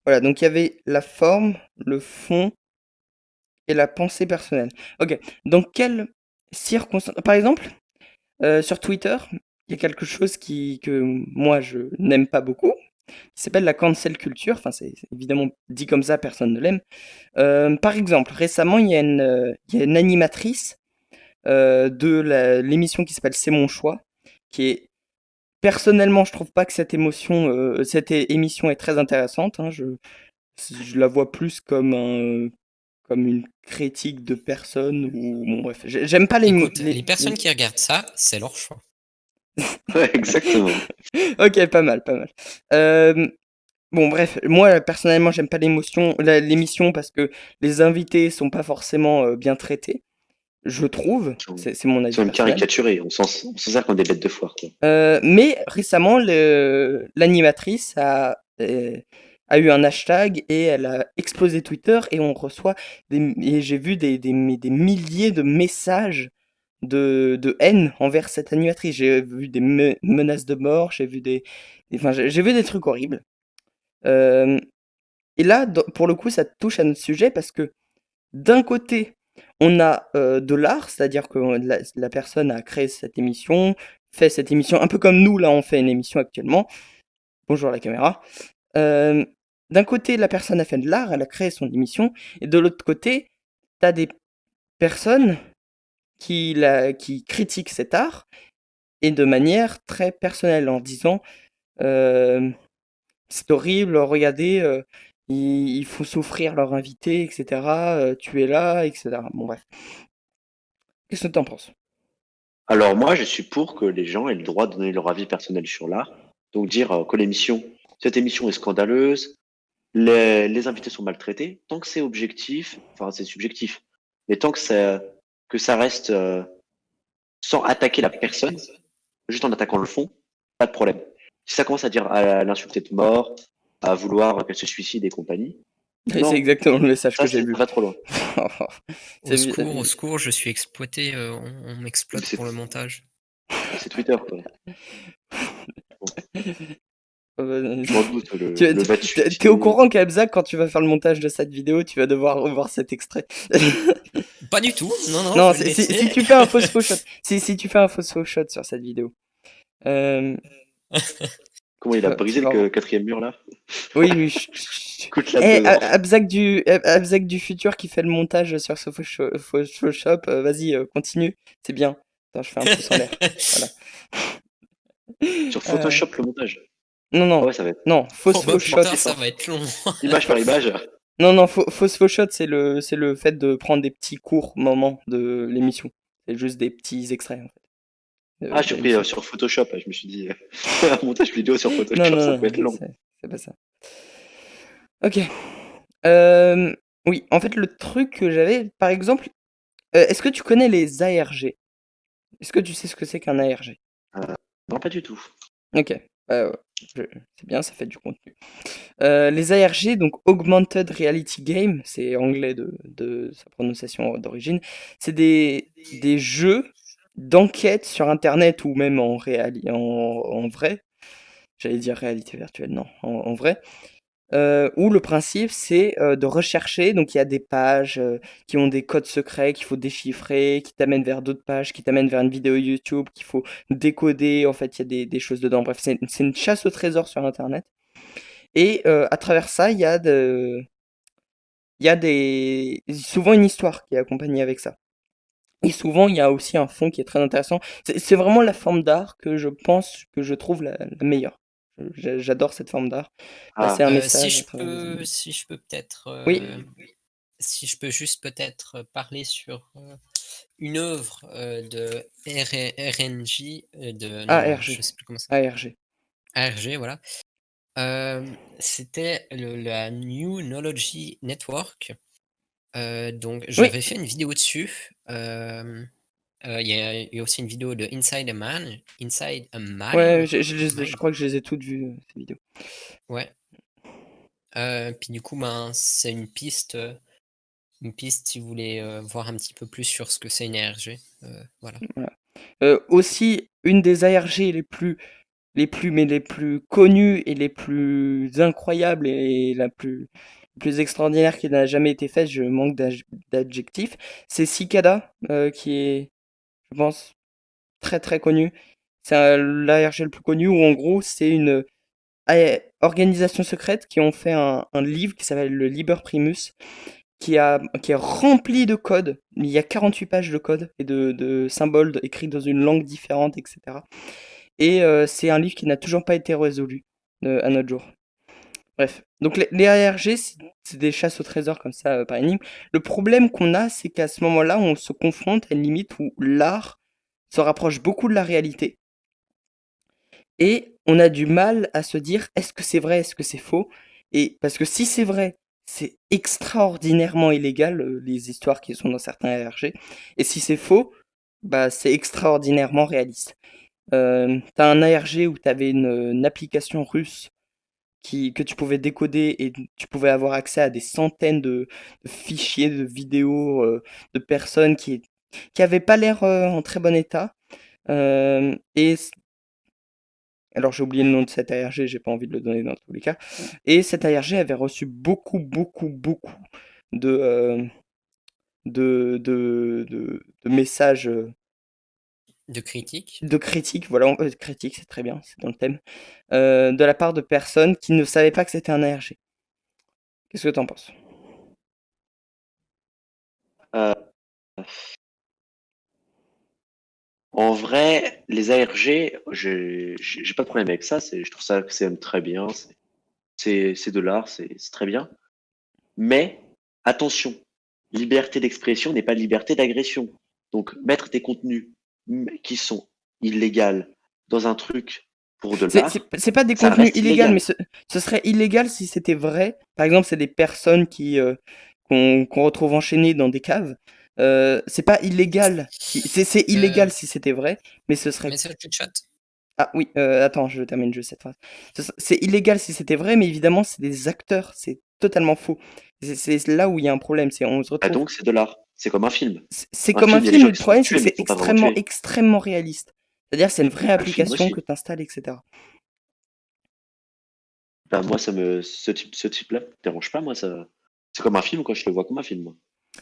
Voilà, donc il y avait la forme, le fond et la pensée personnelle. Ok, dans quelles circonstances... Par exemple, sur Twitter, il y a quelque chose que moi je n'aime pas beaucoup, qui s'appelle la cancel culture. Enfin, c'est évidemment dit comme ça, personne ne l'aime. Par exemple, récemment, il y a une animatrice de l'émission qui s'appelle C'est mon choix, qui est personnellement, je trouve pas que cette émission est très intéressante. Hein. Je la vois plus comme une critique de personnes ou bon, bref, j'aime pas Écoute, les personnes qui regardent ça, c'est leur choix. Ouais, exactement. Ok, pas mal, pas mal. Bon, bref, moi personnellement, j'aime pas l'émission parce que les invités sont pas forcément bien traités, je trouve. Ils sont, C'est mon ils avis sont même personnel. caricaturés. On s'en sert comme des bêtes de foire, quoi. Mais récemment, l'animatrice a eu un hashtag et elle a explosé Twitter et on reçoit et j'ai vu des milliers de messages de haine envers cette animatrice. J'ai vu des menaces de mort, enfin, j'ai vu des trucs horribles. Euh, et là, pour le coup, ça touche à notre sujet parce que d'un côté, on a de l'art, c'est-à-dire que la personne a créé cette émission, fait cette émission, un peu comme nous, là, on fait une émission actuellement. Bonjour la caméra. Euh, D'un côté, la personne a fait de l'art, elle a créé son émission, et de l'autre côté, t'as des personnes qui critiquent cet art, et de manière très personnelle, en disant euh, c'est horrible, regardez, il faut souffrir leur invité, etc. Tu es là, etc. Bon, bref. Qu'est-ce que t'en penses? Alors moi, je suis pour que les gens aient le droit de donner leur avis personnel sur l'art. Donc dire que cette émission est scandaleuse, les invités sont maltraités. Tant que c'est objectif, enfin c'est subjectif, mais tant que ça reste sans attaquer la personne, juste en attaquant le fond, pas de problème. Si ça commence à l'insulter de mort, à vouloir qu'elle se suicide et compagnie, Et c'est non, exactement le message que j'ai ça vu. va trop loin. Au secours, je suis exploité, on m'exploite C'est pour le montage. c'est Twitter, quoi. Bon, Euh, je m'en doute, Tu le va te t'es au suicider. courant qu'Abza, quand tu vas faire le montage de cette vidéo, tu vas devoir revoir cet extrait. Pas du tout, non, je Non, vais le si laisser. tu fais un faux shot, si tu fais un faux shot sur cette vidéo, euh, Comment il a brisé tu vas voir. le quatrième mur, là? Oui, oui. Chut, chut. Écoute Eh, là-dedans. Abzac du futur qui fait le montage sur ce Photoshop, vas-y, continue, c'est bien. Attends, je fais un pouce en l'air. Voilà. Sur Euh, Photoshop, le montage. non, Ah non, ouais, ça va être non, Oh bah faux shot. putain, ça va être long. image par image. Non, non, faux shot, c'est le fait de prendre des petits courts moments de l'émission. C'est juste des petits extraits, en fait, Ah, de j'ai pris l'émission. sur Photoshop. Je me suis dit, un montage vidéo sur Non, Photoshop, ça non, peut être non, long. c'est pas ça. Ok. Euh, oui, en fait, le truc que j'avais, par exemple, est-ce que tu connais les ARG? Est-ce que tu sais ce que c'est qu'un ARG? Non, pas du tout. Ok. C'est bien, ça fait du contenu. Les ARG, donc Augmented Reality Game, c'est anglais de sa prononciation d'origine, c'est des jeux d'enquête sur Internet ou même en vrai, j'allais dire réalité virtuelle, non, en vrai, où le principe c'est de rechercher, donc il y a des pages qui ont des codes secrets qu'il faut déchiffrer, qui t'amènent vers d'autres pages, qui t'amènent vers une vidéo YouTube qu'il faut décoder, en fait il y a des choses dedans, bref, c'est une chasse au trésor sur Internet. Et à travers ça, il y a souvent une histoire qui est accompagnée avec ça. Et souvent, il y a aussi un fond qui est très intéressant. C'est vraiment la forme d'art que je pense que je trouve la meilleure. J'adore cette forme d'art. Passer Ah, un message à travers les images. Si je peux peut-être, Oui, si je peux juste peut-être parler sur une œuvre de RNJ, non, ARG. je sais plus comment ça. ARG. ARG, voilà. C'était la New Knowledge Network. Donc, Oui, j'avais fait une vidéo dessus. Il y a aussi une vidéo de Inside a ouais, Mine. je crois que je les ai toutes vues, ces vidéos. Ouais. Puis du coup, ben, c'est une piste si vous voulez voir un petit peu plus sur ce que c'est une ARG. Voilà. Voilà. Aussi, une des ARG les plus connues et les plus incroyables et la plus extraordinaire qui n'a jamais été faite, je manque d'adjectifs, c'est Cicada, qui est, je pense, très très connu. C'est l'ARG le plus connu où en gros c'est une organisation secrète qui ont fait un livre qui s'appelle le Liber Primus qui est rempli de code. Il y a 48 pages de code et de symboles écrits dans une langue différente, etc. Et c'est un livre qui n'a toujours pas été résolu à notre jour. Bref, donc les ARG, c'est des chasses au trésor comme ça par énigme. Le problème qu'on a, c'est qu'à ce moment-là, on se confronte à une limite où l'art se rapproche beaucoup de la réalité. Et on a du mal à se dire, est-ce que c'est vrai, est-ce que c'est faux? Et parce que si c'est vrai, c'est extraordinairement illégal, les histoires qui sont dans certains ARG. Et si c'est faux, bah c'est extraordinairement réaliste. T'as un ARG où t'avais une application russe que tu pouvais décoder et tu pouvais avoir accès à des centaines de fichiers, de vidéos, de personnes qui avaient pas l'air en très bon état. Et alors j'ai oublié le nom de cet ARG, j'ai pas envie de le donner dans tous les cas. Et cet ARG avait reçu beaucoup, beaucoup, beaucoup de, de messages De critiques. de critiques, voilà, critiques, c'est très bien, c'est dans le thème, de la part de personnes qui ne savaient pas que c'était un ARG. Qu'est-ce que t'en penses? Euh, En vrai, les ARG, j'ai pas de problème avec ça. Je trouve ça que c'est même très bien. C'est de l'art, c'est très bien. Mais attention, liberté d'expression n'est pas liberté d'agression. Donc mettre des contenus qui sont illégaux dans un truc pour de l'art, C'est pas des ça contenus reste illégaux, mais illégal. ce serait illégal si c'était vrai. Par exemple, c'est des personnes qu'on retrouve enchaînées dans des caves. C'est pas illégal. C'est Euh, illégal si c'était vrai, mais ce serait. Message du chat. Ah oui, attends, je termine juste cette phrase. C'est illégal si c'était vrai, mais évidemment, c'est des acteurs. C'est totalement faux. C'est là où il y a un problème. On se Ah retrouve. donc c'est de l'art. C'est comme un film. C'est Un comme un film, il y a des film, gens mais le qui se font problème, c'est tuer, que mais c'est ils sont pas vraiment extrêmement, tués. extrêmement réaliste. C'est-à-dire, c'est une vraie Un film application que aussi. tu installes, etc. Bah, moi, ce type-là me dérange pas, moi, ça. C'est comme un film, quoi, je le vois comme un film, moi.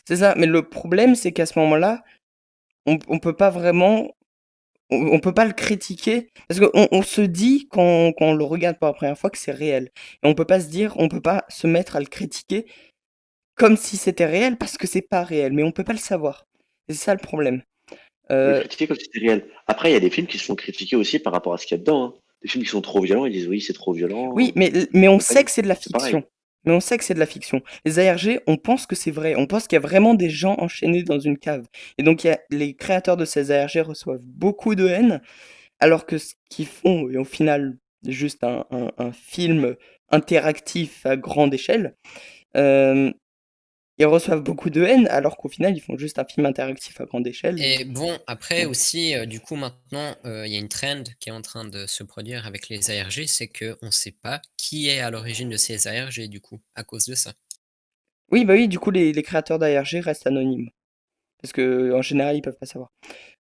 C'est ça, mais le problème, c'est qu'à ce moment-là, on peut pas vraiment, on peut pas le critiquer, parce qu'on se dit quand on le regarde pour la première fois que c'est réel. Et on peut pas se dire, on peut pas se mettre à le critiquer comme si c'était réel, parce que c'est pas réel, mais on peut pas le savoir. Et c'est ça le problème. On peut le Euh, critiquer comme si c'était réel. Après, il y a des films qui se font critiquer aussi par rapport à ce qu'il y a dedans, hein. Des films qui sont trop violents, ils disent oui, c'est trop oui, violent, mais on et sait compagnie. que c'est de la C'est pareil. fiction. Mais on sait que c'est de la fiction. Les ARG, on pense que c'est vrai. On pense qu'il y a vraiment des gens enchaînés dans une cave. Et donc, les créateurs de ces ARG reçoivent beaucoup de haine. Alors que ce qu'ils font est au final juste un film interactif à grande échelle, euh, ils reçoivent beaucoup de haine, alors qu'au final, ils font juste un film interactif à grande échelle. Et bon, après Ouais. aussi, du coup, maintenant, il y a une trend qui est en train de se produire avec les ARG, c'est qu'on ne sait pas qui est à l'origine de ces ARG, du coup, à cause de ça. Oui, bah oui, du coup, les créateurs d'ARG restent anonymes. Parce que en général, ils peuvent pas savoir.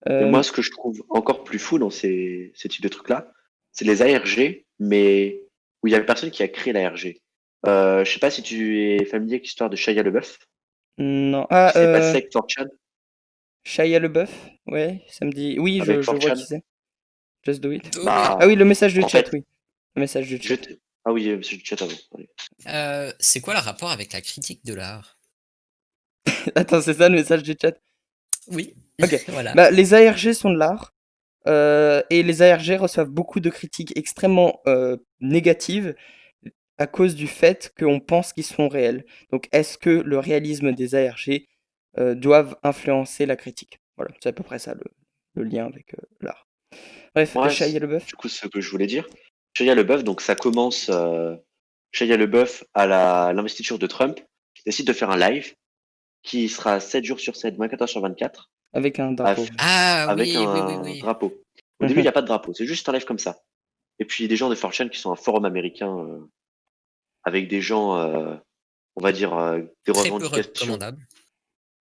Mais Euh, moi, ce que je trouve encore plus fou dans ces types de trucs-là, c'est les ARG, mais où il y a personne qui a créé l'ARG. Je sais pas si tu es familier avec l'histoire de Shia LaBeouf, non. Ah, qui s'est passé avec 4chan, Shia LaBeouf, ouais, ça me dit. Oui, avec je vois 4chan. qui c'est. Just do it. Do it. Ah oui, Bah, le message du en chat, fait, oui. Le message du je chat. te- ah oui, monsieur le chat avant. Allez. C'est quoi le rapport avec la critique de l'art? Attends, c'est ça le message du chat? Oui, Ok. voilà. Bah, les ARG sont de l'art. Et les ARG reçoivent beaucoup de critiques extrêmement négatives à cause du fait qu'on pense qu'ils sont réels. Donc, est-ce que le réalisme des ARG doivent influencer la critique? Voilà, c'est à peu près ça le lien avec l'art. Bref, Moi, Shia LaBeouf. du coup, ce que je voulais dire, Shia LaBeouf, donc ça commence, Shia LaBeouf à l'investiture de Trump, qui décide de faire un live qui sera 7 jours sur 7, 24 heures sur 24, Avec un drapeau. af- Ah avec oui, oui, oui, un oui. drapeau. Au début, il Mhm. n'y a pas de drapeau, c'est juste un live comme ça. Et puis des gens de 4chan qui sont un forum américain avec des gens, on va dire, des Très peu revendications. recommandable.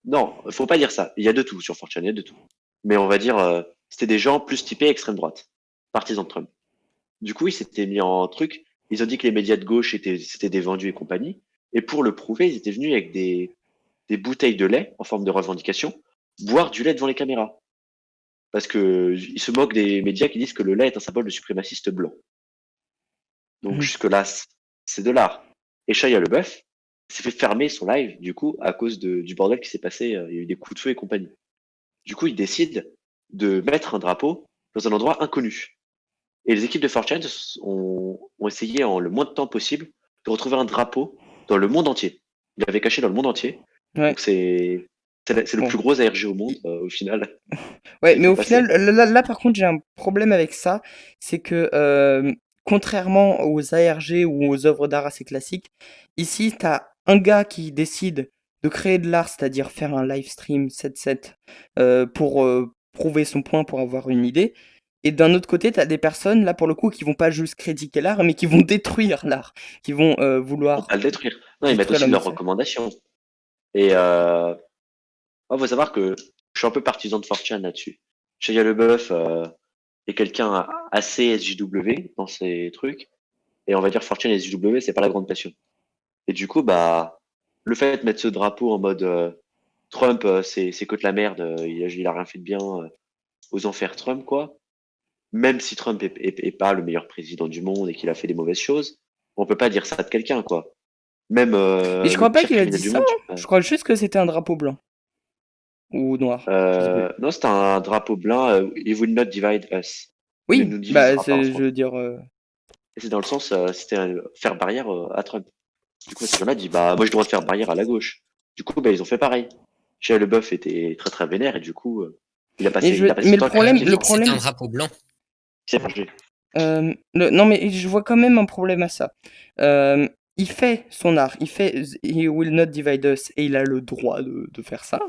Non, faut pas dire ça. Il y a de tout sur 4chan, il y a de tout. Mais on va dire, c'était des gens plus typés extrême droite, partisans de Trump. Du coup, ils s'étaient mis en truc. Ils ont dit que les médias de gauche c'était des vendus et compagnie. Et pour le prouver, ils étaient venus avec des bouteilles de lait en forme de revendication, boire du lait devant les caméras. parce que il se moque des médias qui disent que le lait est un symbole de suprémaciste blanc. Donc Mhm. jusque-là, c'est de l'art. Et Shia LaBeouf s'est fait fermer son live, du coup, à cause du bordel qui s'est passé. Il y a eu des coups de feu et compagnie. Du coup, il décide de mettre un drapeau dans un endroit inconnu. Et les équipes de 4chan ont essayé en le moins de temps possible de retrouver un drapeau dans le monde entier. Il l'avait caché dans le monde entier. Ouais, Donc c'est le bon. plus gros ARG au monde, au final, Ouais, qu'il mais fait au final, passer. là, par contre, j'ai un problème avec ça. C'est que, contrairement aux ARG ou aux œuvres d'art assez classiques, ici, t'as un gars qui décide de créer de l'art, c'est-à-dire faire un live stream 7-7 pour prouver son point, pour avoir une idée. Et d'un autre côté, t'as des personnes, là, pour le coup, qui vont pas juste critiquer l'art, mais qui vont détruire l'art, qui vont Non, vouloir pas le détruire. Non, ils mettent détruire le aussi leurs message. recommandations. Et moi, faut savoir que je suis un peu partisan de 4chan là-dessus. Shia LaBeouf est quelqu'un assez SJW dans ses trucs. Et on va dire 4chan et SJW, c'est pas la grande passion. Et du coup, bah, le fait de mettre ce drapeau en mode Trump, c'est que de la merde, il a rien fait de bien, aux enfers Trump, quoi. Même si Trump est pas le meilleur président du monde et qu'il a fait des mauvaises choses, on peut pas dire ça de quelqu'un, quoi. Même Mais je le crois pas pire qu'il a criminel dit du ça, monde, tu hein. peux Je crois juste que c'était un drapeau blanc ou noir, je sais plus. non, c'est un drapeau blanc, He will not divide us. Il ne Oui, nous bah, divisera pas en c'est, ce je moment. veux dire, Et c'est dans le sens, c'était faire barrière à Trump. Du coup, ces gens-là disent, bah, moi, je dois faire barrière à la gauche. Du coup, bah, ils ont fait pareil. Shia LaBeouf était très, très vénère et du coup, il a passé mais son le temps à problème, critiquer le Oui, c'était un problème, drapeau blanc. qui s'est mangé. non, mais je vois quand même un problème à ça. Euh, il fait son art, il fait He will not divide us, et il a le droit de faire ça.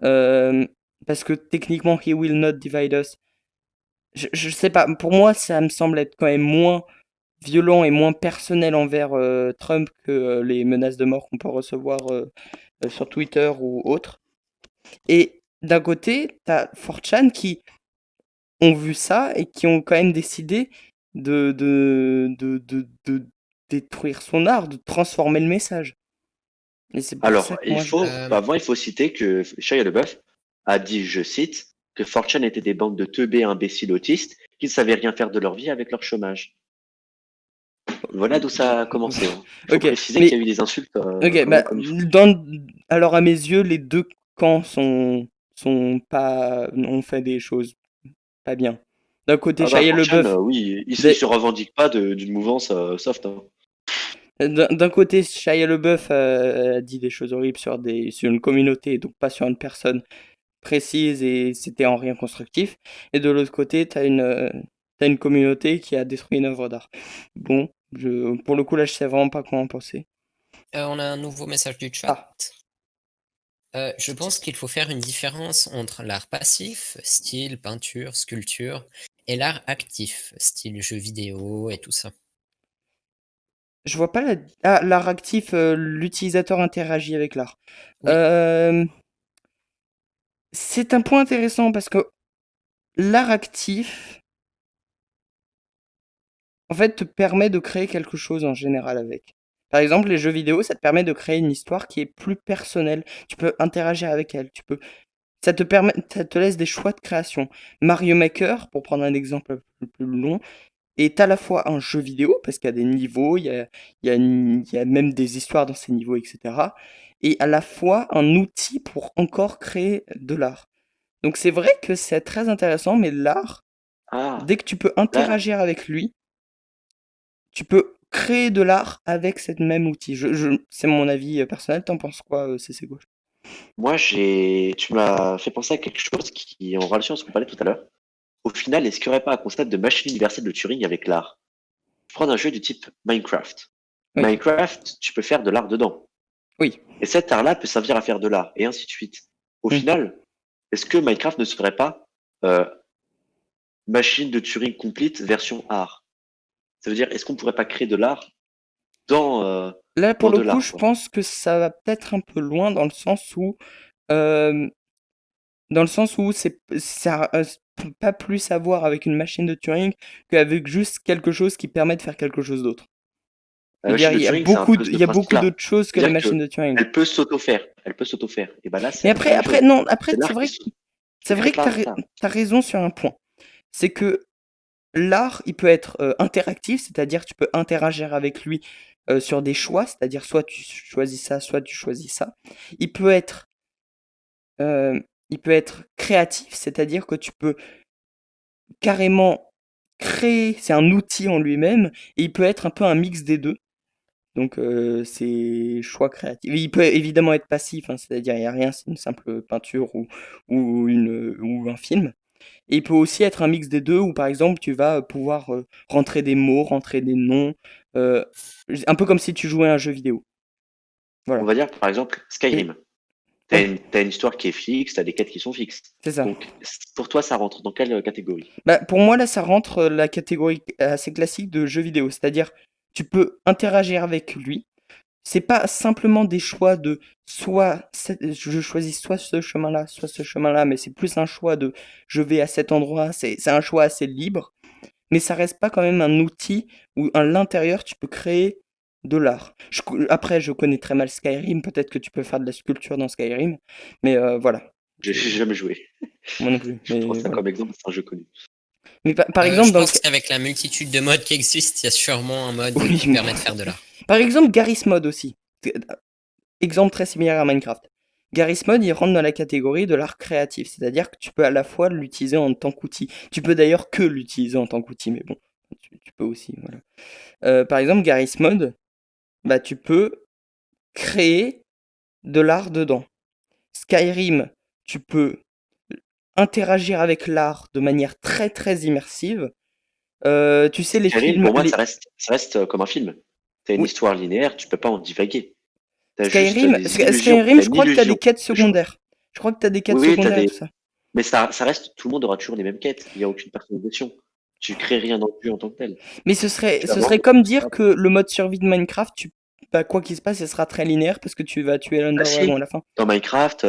Euh, parce que techniquement, He will not divide us, je sais pas, pour moi, ça me semble être quand même moins violent et moins personnel envers Trump que les menaces de mort qu'on peut recevoir sur Twitter ou autre. Et d'un côté, t'as 4chan qui ont vu ça et qui ont quand même décidé de détruire son art, de transformer le message. Et c'est pour ça Alors, que moi je... Euh, avant, il faut citer que Shia LaBeouf a dit, je cite, que 4chan était des bandes de teubés imbéciles autistes qui ne savaient rien faire de leur vie avec leur chômage. Voilà d'où ça a commencé, hein. Il faut Ok, préciser qu'il mais y a eu des insultes, ok, quand même bah, comme il faut. alors à mes yeux, les deux camps sont pas, ont fait des choses pas bien. D'un côté, Ah bah, Shia 4chan, LaBeouf, oui, il d'un se revendique pas d'une mouvance soft, hein. d'un côté, Shia LaBeouf a dit des choses horribles sur une communauté, donc pas sur une personne précise et c'était en rien constructif. Et de l'autre côté, t'as une communauté qui a détruit une œuvre d'art. Bon, pour le coup, là, je sais vraiment pas quoi en penser. on a un nouveau message du chat. Ah, Je pense qu'il faut faire une différence entre l'art passif, style peinture, sculpture, et l'art actif, style jeux vidéo et tout ça. je vois pas la... Ah, l'art actif, l'utilisateur interagit avec l'art. Oui, Euh, c'est un point intéressant parce que l'art actif, en fait, te permet de créer quelque chose en général avec. Par exemple, les jeux vidéo, ça te permet de créer une histoire qui est plus personnelle. Tu peux interagir avec elle. Ça te laisse des choix de création. Mario Maker, pour prendre un exemple un peu plus long, est à la fois un jeu vidéo, parce qu'il y a des niveaux, il y a même des histoires dans ces niveaux, etc. Et à la fois un outil pour encore créer de l'art. Donc c'est vrai que c'est très intéressant, mais l'art, Ah, dès que tu peux là, interagir avec lui, tu peux créer de l'art avec ce même outil. C'est mon avis personnel, t'en penses quoi, CC Gauche? moi, tu m'as fait penser à quelque chose qui est en relation à ce qu'on parlait tout à l'heure. Au final, est-ce qu'il n'y aurait pas un concept de machine universelle de Turing avec l'art? Prendre un jeu du type Minecraft. Oui, Minecraft, tu peux faire de l'art dedans. oui. Et cet art-là peut servir à faire de l'art, et ainsi de suite. Au Hmm. final, est-ce que Minecraft ne serait pas euh, machine de Turing complete version art? Ça veut dire, est-ce qu'on pourrait pas créer de l'art dans, euh, Là, pour dans le de coup, l'art, je quoi? pense que ça va peut-être un peu loin euh, dans le sens où ça a pas plus à voir avec une machine de Turing qu'avec juste quelque chose qui permet de faire quelque chose d'autre. La Je veux dire, machine de Turing, c'est un peu il ce y a beaucoup principe-là. d'autres choses que les C'est-à-dire machines que de Turing. elle peut s'auto-faire. Elle peut s'auto-faire. Et ben là, c'est Mais à peu près la même chose. non, après, C'est c'est l'art qui vrai, se... C'est Il vrai fait que pas ça. t'as raison sur un point. C'est que l'art, il peut être interactif, c'est-à-dire tu peux interagir avec lui sur des choix, c'est-à-dire soit tu choisis ça, soit tu choisis ça. Il peut être, euh, il peut être créatif, c'est-à-dire que tu peux carrément créer, c'est un outil en lui-même, et il peut être un peu un mix des deux. Donc c'est choix créatif. Il peut évidemment être passif, hein, c'est-à-dire il n'y a rien, c'est une simple peinture ou un film. Et il peut aussi être un mix des deux où par exemple tu vas pouvoir rentrer des mots, rentrer des noms, euh, un peu comme si tu jouais à un jeu vidéo. On Voilà. va dire, par exemple, Et Skyrim. oui, T'as une histoire qui est fixe, t'as des quêtes qui sont fixes. c'est ça. Donc, pour toi, ça rentre dans quelle catégorie? Bah, pour moi là ça rentre la catégorie assez classique de jeu vidéo, c'est-à-dire tu peux interagir avec lui. C'est pas simplement des choix de je choisis soit ce chemin-là, soit ce chemin-là, mais c'est plus un choix de je vais à cet endroit, c'est un choix assez libre, mais ça reste pas quand même un outil où à l'intérieur tu peux créer de l'art. Après, je connais très mal Skyrim, peut-être que tu peux faire de la sculpture dans Skyrim, mais voilà. J'ai C'est- jamais joué. Moi non plus, Je prends mais ça voilà. comme exemple, c'est un jeu connu. Mais par Je exemple, pense qu'avec la multitude de modes qui existent, il y a sûrement un mode oui, qui permet de faire de l'art. par exemple, Garry's Mod aussi. Exemple très similaire à Minecraft. Garry's Mod, il rentre dans la catégorie de l'art créatif, c'est-à-dire que tu peux à la fois l'utiliser en tant qu'outil. Tu peux d'ailleurs que l'utiliser en tant qu'outil, mais bon, tu peux aussi, voilà. Par exemple, Garry's Mod, bah, tu peux créer de l'art dedans. Skyrim, tu peux interagir avec l'art de manière très très immersive. Tu sais, les Skyrim, films. pour moi, ça reste comme un film. T'as une Oui, histoire linéaire, tu peux pas en divaguer. T'as juste Skyrim, des illusions. Skyrim, T'as je une crois que tu as des illusion quêtes de choses. secondaires. Je crois que tu as des quêtes Oui, oui, secondaires et tout ça. mais ça reste, tout le monde aura toujours les mêmes quêtes. Il n'y a aucune personnalisation. Tu crées rien dans le jeu en tant que tel. Mais ce serait, Tu vas ce vendre serait des comme histoires. dire que le mode survie de Minecraft, bah, quoi qu'il se passe, ce sera très linéaire parce que tu vas tuer Ah l'Under si, Dragon à la fin. dans Minecraft,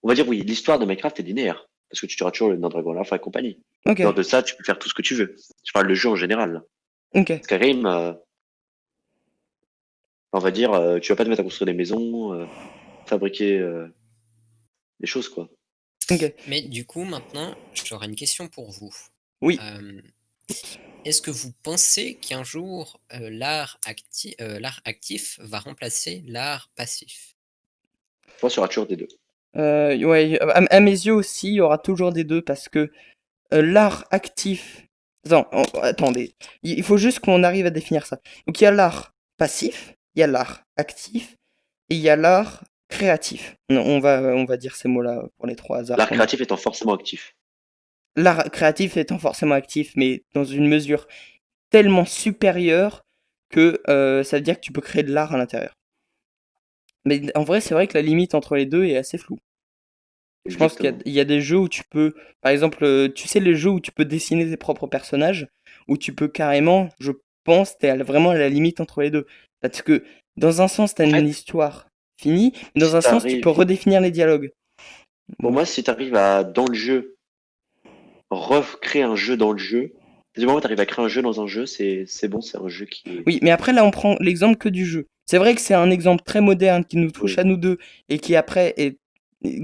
on va dire oui, l'histoire de Minecraft est linéaire. Parce que tu tueras toujours le Dragon Lava et compagnie. Ok, Mais en de ça, tu peux faire tout ce que tu veux. Je parle le jeu en général, là. ok, Skyrim, on va dire, tu vas pas te mettre à construire des maisons, fabriquer des choses, quoi. ok. Mais du coup, maintenant, j'aurais une question pour vous. Oui. Euh, Est-ce que vous pensez qu'un jour, l'art actif va remplacer l'art passif? Je pense qu'il y aura toujours des deux. Ouais, à mes yeux aussi, il y aura toujours des deux parce que l'art actif. Attends, attendez. Il faut juste qu'on arrive à définir ça. Donc il y a l'art passif, il y a l'art actif et il y a l'art créatif. On va dire ces mots-là pour les trois arts L'art qu'on a. créatif étant forcément actif. L'art créatif étant forcément actif, mais dans une mesure tellement supérieure que ça veut dire que tu peux créer de l'art à l'intérieur. Mais en vrai, c'est vrai que la limite entre les deux est assez floue. Je pense qu'il y a, Exactement. il y a des jeux où tu peux, par exemple, tu sais, les jeux où tu peux dessiner tes propres personnages, où tu peux carrément, je pense, vraiment à la limite entre les deux. Parce que dans un sens, t'as En une fait, histoire finie, mais dans si un sens, tu peux t'arrives, redéfinir les dialogues. pour Bon. moi, si t'arrives à, dans le jeu, recréer un jeu dans le jeu, du moment où t'arrives à créer un jeu dans un jeu, c'est bon, c'est un jeu qui est, Oui, mais après, là, on prend l'exemple que du jeu. C'est vrai que c'est un exemple très moderne qui nous touche oui. à nous deux et qui, après,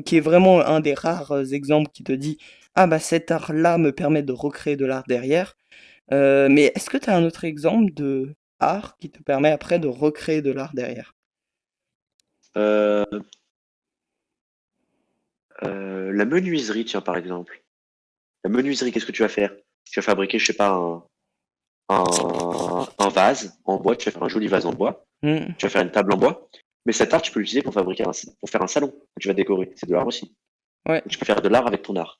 qui est vraiment un des rares exemples qui te dit ah, bah, cet art-là me permet de recréer de l'art derrière. Mais est-ce que tu as un autre exemple de art qui te permet après de recréer de l'art derrière? Euh, la menuiserie, tiens, par exemple. La menuiserie, qu'est-ce que tu vas faire? Tu vas fabriquer, je sais pas, un vase en bois, tu vas faire un joli vase en bois, Hmm, tu vas faire une table en bois, mais cet art, tu peux l'utiliser pour faire un salon que tu vas décorer. C'est de l'art aussi. ouais, Donc, tu peux faire de l'art avec ton art.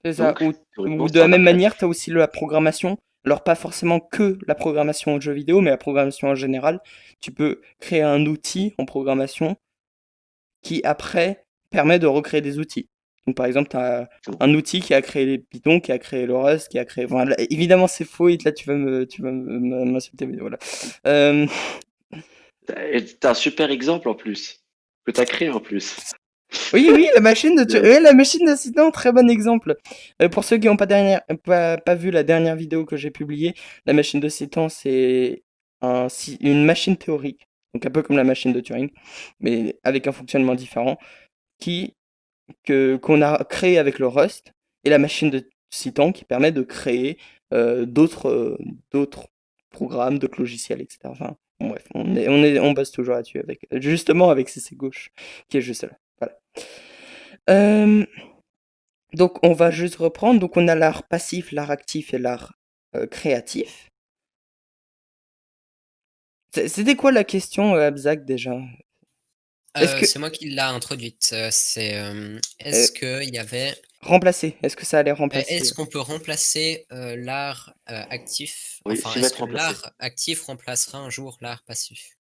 c'est ça. Donc, théoriquement, Ou de c'est la un art même manière, tu as créatif. aussi la programmation. Alors, pas forcément que la programmation en jeu vidéo, mais la programmation en général. Tu peux créer un outil en programmation qui après permet de recréer des outils. Donc par exemple, tu as un outil qui a créé les Python, qui a créé le Rust, qui a créé. Enfin, là, évidemment, c'est faux, et là m'insulter, mais voilà. Euh, T'as un super exemple en plus, que t'as créé en plus. Oui, oui, la machine de Euh, ouais, la machine d'incident, très bon exemple. Pour ceux qui n'ont pas vu la dernière vidéo que j'ai publiée, la machine de Citan, c'est une machine théorique, donc un peu comme la machine de Turing, mais avec un fonctionnement différent, qui qu'on a créé avec le Rust et la machine de Cython qui permet de créer d'autres programmes, d'autres logiciels, etc. Enfin, bon, bref, on bosse toujours là-dessus justement avec CC Gauche, qui est juste là. Voilà. Donc, on va juste reprendre. Donc, on a l'art passif, l'art actif et l'art créatif. C'était quoi la question, Abzak, déjà? Est-ce que C'est moi qui l'a introduite. C'est euh, est-ce qu'il y avait. remplacer? Est-ce que ça allait remplacer? Est-ce qu'on peut remplacer l'art actif? Oui, Enfin, s'il va est-ce être que remplacé. l'art actif remplacera un jour l'art passif?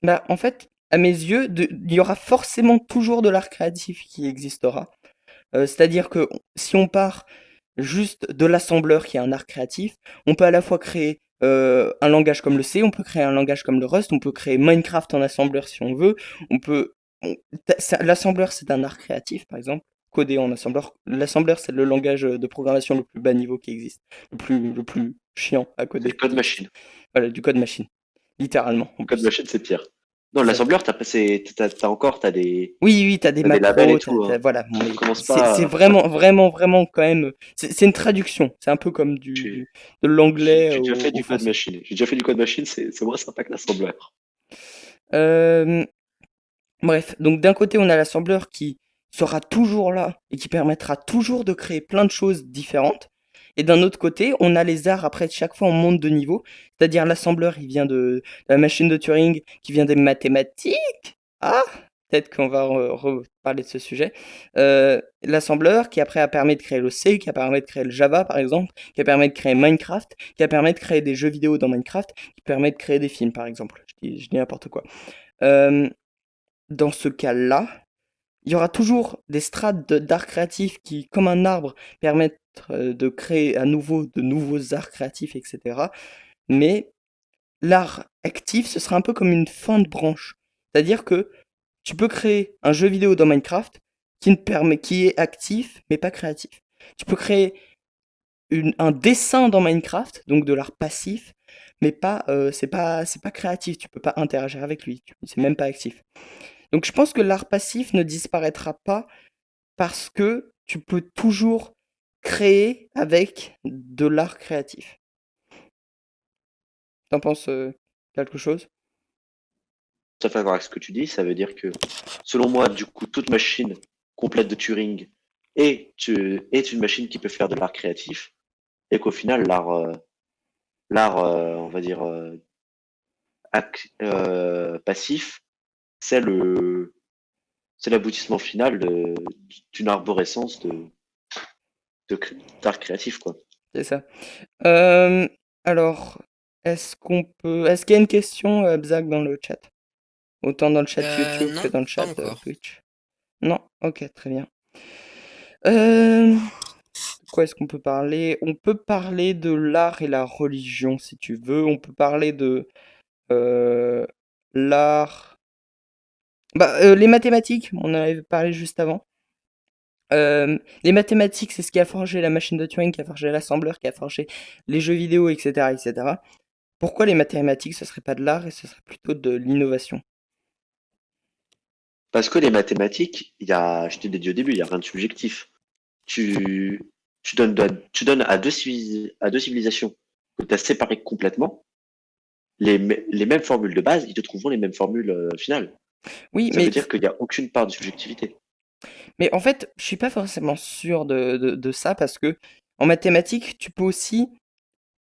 Bah, en fait, à mes yeux, il y aura forcément toujours de l'art créatif qui existera. C'est-à-dire que si on part juste de l'assembleur qui est un art créatif, on peut à la fois créer un langage comme le C, on peut créer un langage comme le Rust, on peut créer Minecraft en assembleur si on veut, on peut... L'assembleur, c'est un art créatif, par exemple, coder en assembleur. L'assembleur, c'est le langage de programmation le plus bas niveau qui existe, le plus chiant à C'est le coder code qui existe. machine. Voilà, du code machine, littéralement, en Le code plus. machine, c'est pire. Non, C'est ça. l'assembleur, t'as des, Oui, oui, t'as des t'as des labels et macros, tout, hein. voilà, bon, mais Commence c'est pas vraiment, vraiment, vraiment quand même, c'est une traduction, c'est un peu comme tu, de l'anglais j'ai déjà fait au du code français. machine. J'ai déjà fait du code machine, c'est moins sympa que l'assembleur. Euh, Bref, donc d'un côté, on a l'assembleur qui sera toujours là et qui permettra toujours de créer plein de choses différentes. Et d'un autre côté, on a les arts, après, chaque fois on monte de niveau. C'est-à-dire l'assembleur, il vient de la machine de Turing, qui vient des mathématiques. Ah, peut-être qu'on va reparler de ce sujet. L'assembleur, qui après a permis de créer le C, qui a permis de créer le Java, par exemple, qui a permis de créer Minecraft, qui a permis de créer des jeux vidéo dans Minecraft, qui permet de créer des films, par exemple. Je dis n'importe quoi. Euh, Dans ce cas-là, il y aura toujours des strates d'art créatif qui, comme un arbre, permettent de créer à nouveau de nouveaux arts créatifs, etc. Mais l'art actif, ce sera un peu comme une fin de branche. C'est-à-dire que tu peux créer un jeu vidéo dans Minecraft qui est actif, mais pas créatif. Tu peux créer un dessin dans Minecraft, donc de l'art passif, mais c'est pas créatif. Tu peux pas interagir avec lui. C'est même pas actif. Donc je pense que l'art passif ne disparaîtra pas parce que tu peux toujours créer avec de l'art créatif. T'en penses quelque chose? Tout à fait d'accord avec ce que tu dis. Ça veut dire que, selon moi, du coup, toute machine complète de Turing est une machine qui peut faire de l'art créatif et qu'au final, on va dire, passif, c'est le, c'est l'aboutissement final d'une arborescence d'art créatif, quoi. C'est ça. Euh, alors, est-ce qu'il y a une question, Bzak, dans le chat? Autant dans le chat YouTube que Non, dans le pas chat encore. Twitch. Non? Ok, très bien. De quoi est-ce qu'on peut parler? On peut parler de l'art et la religion, si tu veux. On peut parler de euh, l'art. Bah, les mathématiques, on en avait parlé juste avant. Les mathématiques, c'est ce qui a forgé la machine de Turing, qui a forgé l'assembleur, qui a forgé les jeux vidéo, etc., etc. Pourquoi les mathématiques, ce serait pas de l'art et ce serait plutôt de l'innovation? Parce que les mathématiques, je t'ai dit au début, il y a rien de subjectif. Tu, tu donnes à deux civilisations que tu as séparées complètement les mêmes formules de base, ils te trouveront les mêmes formules finales. Oui, Ça veut dire qu'il n'y a aucune part de subjectivité. mais en fait, je suis pas forcément sûr de ça parce que en mathématiques, tu peux aussi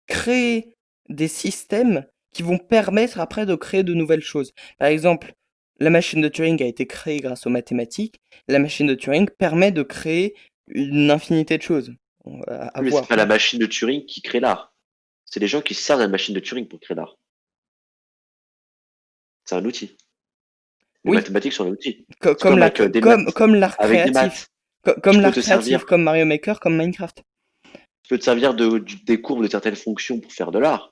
créer des systèmes qui vont permettre après de créer de nouvelles choses. Par exemple, la machine de Turing a été créée grâce aux mathématiques. La machine de Turing permet de créer une infinité de choses. À Mais c'est voir, pas la hein. machine de Turing qui crée l'art. C'est les gens qui se servent de la machine de Turing pour créer l'art. C'est un outil. Les Oui, mathématiques sont un outil. C'est comme comme la, avec des maths. comme l'art Avec des créatif. maths, Comme tu peux l'art te créatif, servir, comme Mario Maker, comme Minecraft. tu peux te servir des courbes de certaines fonctions pour faire de l'art.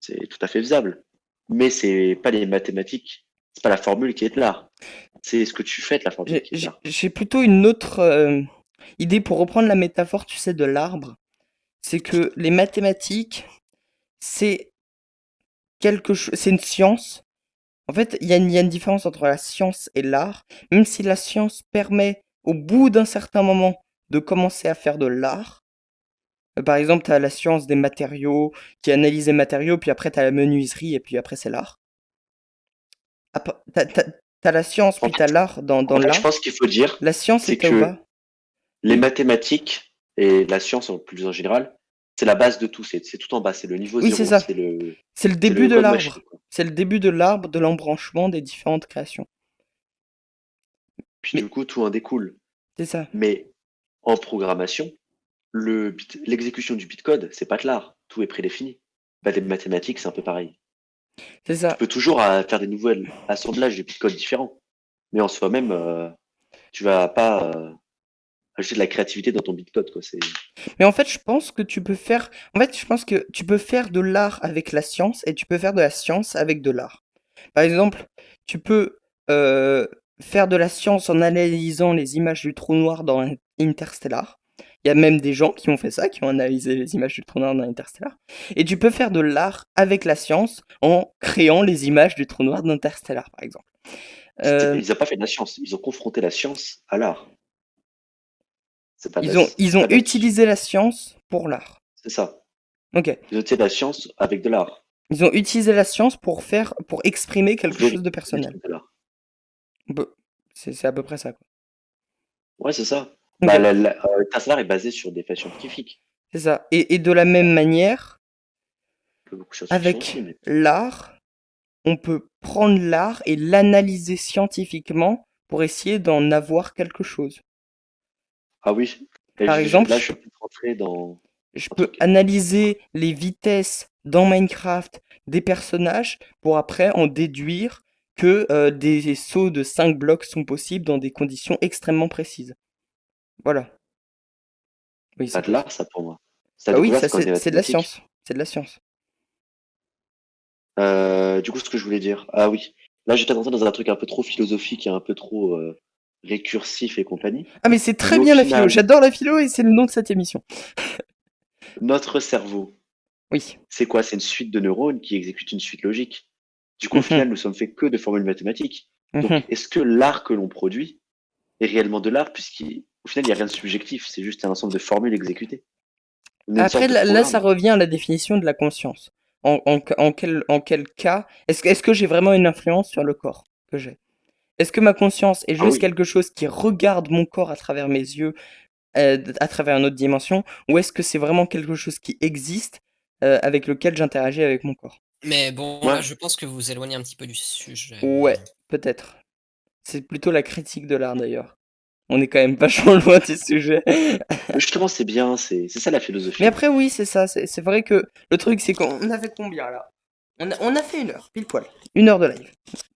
C'est tout à fait faisable. Mais c'est pas les mathématiques. C'est pas la formule qui est de l'art. C'est ce que tu fais de la formule qui est de l'art. J'ai plutôt une autre idée pour reprendre la métaphore, tu sais, de l'arbre. C'est que les mathématiques, c'est c'est une science, En fait, il y a une différence entre la science et l'art, même si la science permet, au bout d'un certain moment, de commencer à faire de l'art. Par exemple, tu as la science des matériaux, qui analyse les matériaux, puis après tu as la menuiserie, et puis après c'est l'art. T'as la science, En puis t'as fait, l'art dans je l'art. pense qu'il faut dire, La science c'est était au que bas. les mathématiques et la science en plus en général, c'est la base de tout. C'est tout en bas. C'est le niveau Oui, c'est zéro. ça. C'est le C'est début le de code machine, l'arbre. quoi. C'est le début de l'arbre, de l'embranchement des différentes créations. Puis Mais du coup, tout en découle. c'est ça. Mais en programmation, l'exécution du bitcode, c'est pas de l'art. Tout est prédéfini. Bah, les mathématiques, c'est un peu pareil. C'est Tu ça. peux toujours faire des nouvelles assemblages de bitcodes différents. Mais en soi-même, tu vas pas ajouter de la créativité dans ton bitcode, quoi. Mais en fait, je pense que tu peux faire. En fait, je pense que tu peux faire de l'art avec la science et tu peux faire de la science avec de l'art. Par exemple, tu peux euh, faire de la science en analysant les images du trou noir dans Interstellar. Il y a même des gens qui ont fait ça, qui ont analysé les images du trou noir dans Interstellar. Et tu peux faire de l'art avec la science en créant les images du trou noir d'Interstellar, par exemple. Euh, Ils n'ont pas fait de la science. Ils ont confronté la science à l'art. ils C'est ont pas de la, utilisé la science pour l'art. c'est ça. Ok. Ils ont utilisé la science avec de l'art. Ils ont utilisé la science pour exprimer Pour quelque chose de vérifier le personnel. truc de l'art. C'est à peu près ça, quoi. Ouais, c'est ça. Bah, Ok, Interstellar est basé sur des faits scientifiques. c'est ça. Et de la même manière, Un peu beaucoup de science-fiction aussi, avec mais. l'art, on peut prendre l'art et l'analyser scientifiquement pour essayer d'en avoir quelque chose. Ah oui. Et Par exemple, là, je suis peut-être rentré dans je un peux truc. analyser les vitesses dans Minecraft des personnages pour après en déduire que des sauts de 5 blocs sont possibles dans des conditions extrêmement précises. Voilà. Oui, Pas c'est de possible. l'art, ça, pour moi. C'est la Bah oui, découverte, ça c'est quand même des c'est de la mathématiques. science. C'est de la science. Du coup, ce que je voulais dire. Ah oui. Là, j'étais rentré dans un truc un peu trop philosophique et un peu trop récursif et compagnie. Ah mais c'est très Mais au bien la philo. final, J'adore la philo et c'est le nom de cette émission. notre cerveau, Oui. c'est quoi? C'est une suite de neurones qui exécute une suite logique. Du coup, au Mhm, final, nous sommes faits que de formules mathématiques. mhm. Donc, est-ce que l'art que l'on produit est réellement de l'art, puisqu'au final, il n'y a rien de subjectif, c'est juste un ensemble de formules exécutées. On est une Après, sorte de là, ça programme. revient à la définition de la conscience. En quel cas, est-ce que j'ai vraiment une influence sur le corps que j'ai? Est-ce que ma conscience est Ah juste oui, quelque chose qui regarde mon corps à travers mes yeux, à travers une autre dimension, ou est-ce que c'est vraiment quelque chose qui existe, avec lequel j'interagis avec mon corps? Mais bon, là, moi, je pense que vous vous éloignez un petit peu du sujet. Ouais, peut-être. C'est plutôt la critique de l'art d'ailleurs. On est quand même vachement loin du sujet. justement, c'est bien, c'est ça la Mais philosophie. après, oui, c'est ça. C'est vrai que le truc, c'est qu'on a fait combien là? On a fait 1 heure, pile poil. 1 heure de live.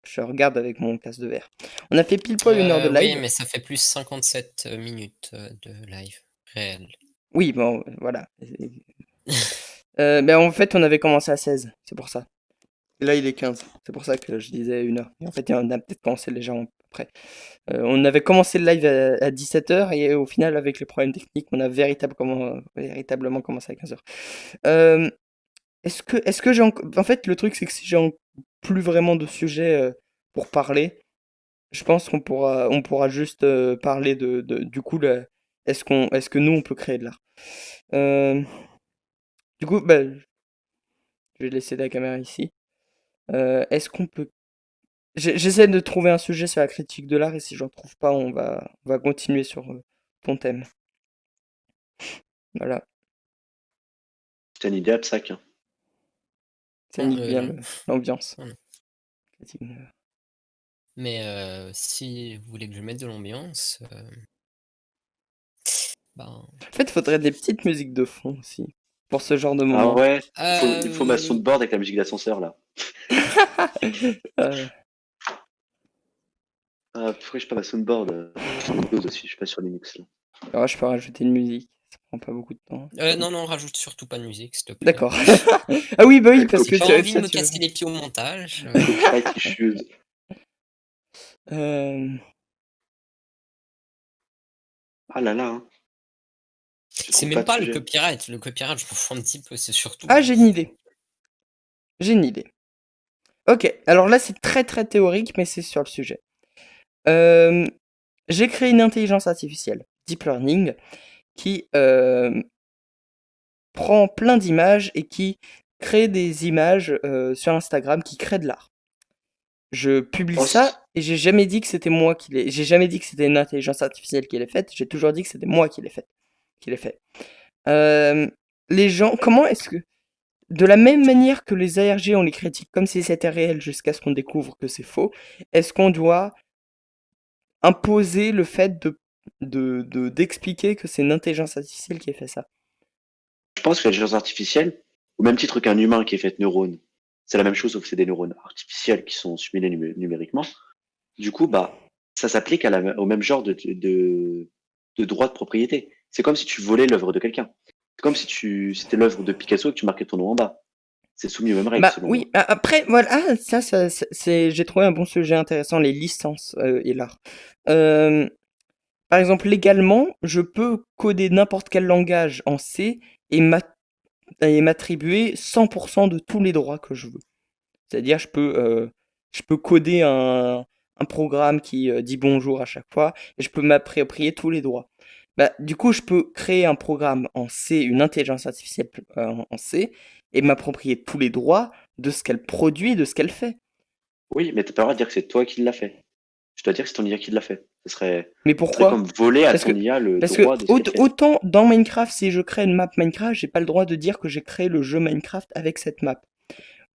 Je regarde avec mon casque de verre. On a fait pile poil 1 heure de Oui, live. mais ça fait plus 57 minutes, de live réel. Oui, bon, voilà. Ben, en fait, on avait commencé à 16. C'est pour ça. Et là, il est 15. C'est pour ça que je disais 1 heure. Et en fait, on a peut-être commencé légèrement après. On avait commencé le live à 17 heures et au final, avec les problèmes techniques, on a véritablement commencé à 15 heures. Euh, est-ce que en fait, le truc, c'est que si plus vraiment de sujets pour parler, je pense qu'on pourra juste parler du coup, est-ce que nous, on peut créer de l'art? Euh, du coup, bah, je vais laisser la caméra ici. Est-ce qu'on peut. J'essaie de trouver un sujet sur la critique de l'art et si j'en trouve pas, on va continuer sur ton thème. Voilà, C'est une idée abstract, hein. ça nique bien Non. l'ambiance. Non, non. Critique de l'art. Mais si vous voulez que je mette de l'ambiance, ben, En fait, il faudrait des petites musiques de fond aussi pour ce genre de Ah moment. ouais, il faut ma soundboard avec la musique d'ascenseur là. Euh, Ah, pourquoi je pas ma soundboard? Sur Windows aussi, je suis pas sur Linux là. alors, je peux rajouter une musique, ça prend pas beaucoup de temps. non, non, rajoute surtout pas de musique, s'il te plaît. D'accord. Ah oui, bah oui, parce J'ai que pas Copy- envie de ça, me tu veux. casser les pieds au montage. Copyright issues. Euh, Ah là là, hein. Je C'est trouve pas même de pas le sujet. copyright. Le copyright, je m'en fous un petit peu, c'est surtout. Ah, j'ai une idée. J'ai une idée. Ok, alors là c'est très très théorique, mais c'est sur le sujet. Euh, j'ai créé une intelligence artificielle, deep learning, qui prend plein d'images et qui crée des images sur Instagram, qui crée de l'art. Je publie Pense- ça et j'ai jamais dit que c'était moi qui l'ai. J'ai jamais dit que c'était une intelligence artificielle qui l'ait faite. J'ai toujours dit que c'était moi qui l'ai faite, qui l'ai fait. Euh, les gens, comment est-ce que, de la même manière que les ARG, on les critique comme si c'était réel jusqu'à ce qu'on découvre que c'est faux, est-ce qu'on doit imposer le fait d'expliquer que c'est une intelligence artificielle qui a fait ça? Je pense que l'intelligence artificielle, au même titre qu'un humain qui est fait de neurones, c'est la même chose, sauf que c'est des neurones artificiels qui sont simulés numériquement. Du coup, bah, ça s'applique au même genre de droit de propriété. C'est comme si tu volais l'œuvre de quelqu'un. C'est comme si c'était l'œuvre de Picasso et que tu marquais ton nom en bas. C'est soumis aux mêmes règles, Bah selon moi. oui, après, voilà, j'ai trouvé un bon sujet intéressant, les licences et l'art. Euh, Par exemple, légalement, je peux coder n'importe quel langage en C et m'attribuer 100% de tous les droits que je veux. C'est-à-dire, je peux coder un programme qui dit bonjour à chaque fois et je peux m'approprier tous les droits. Bah, du coup, je peux créer un programme en C, une intelligence artificielle en C, et m'approprier tous les droits de ce qu'elle produit, de ce qu'elle fait. Oui, mais t'as pas le droit de dire que c'est toi qui l'as fait. Je dois dire que c'est ton IA qui l'a fait. Mais Ce serait pourquoi? comme voler à Parce que, ton IA le parce que droit de ce qu'elle fait. autant dans Minecraft, si je crée une map Minecraft, j'ai pas le droit de dire que j'ai créé le jeu Minecraft avec cette map.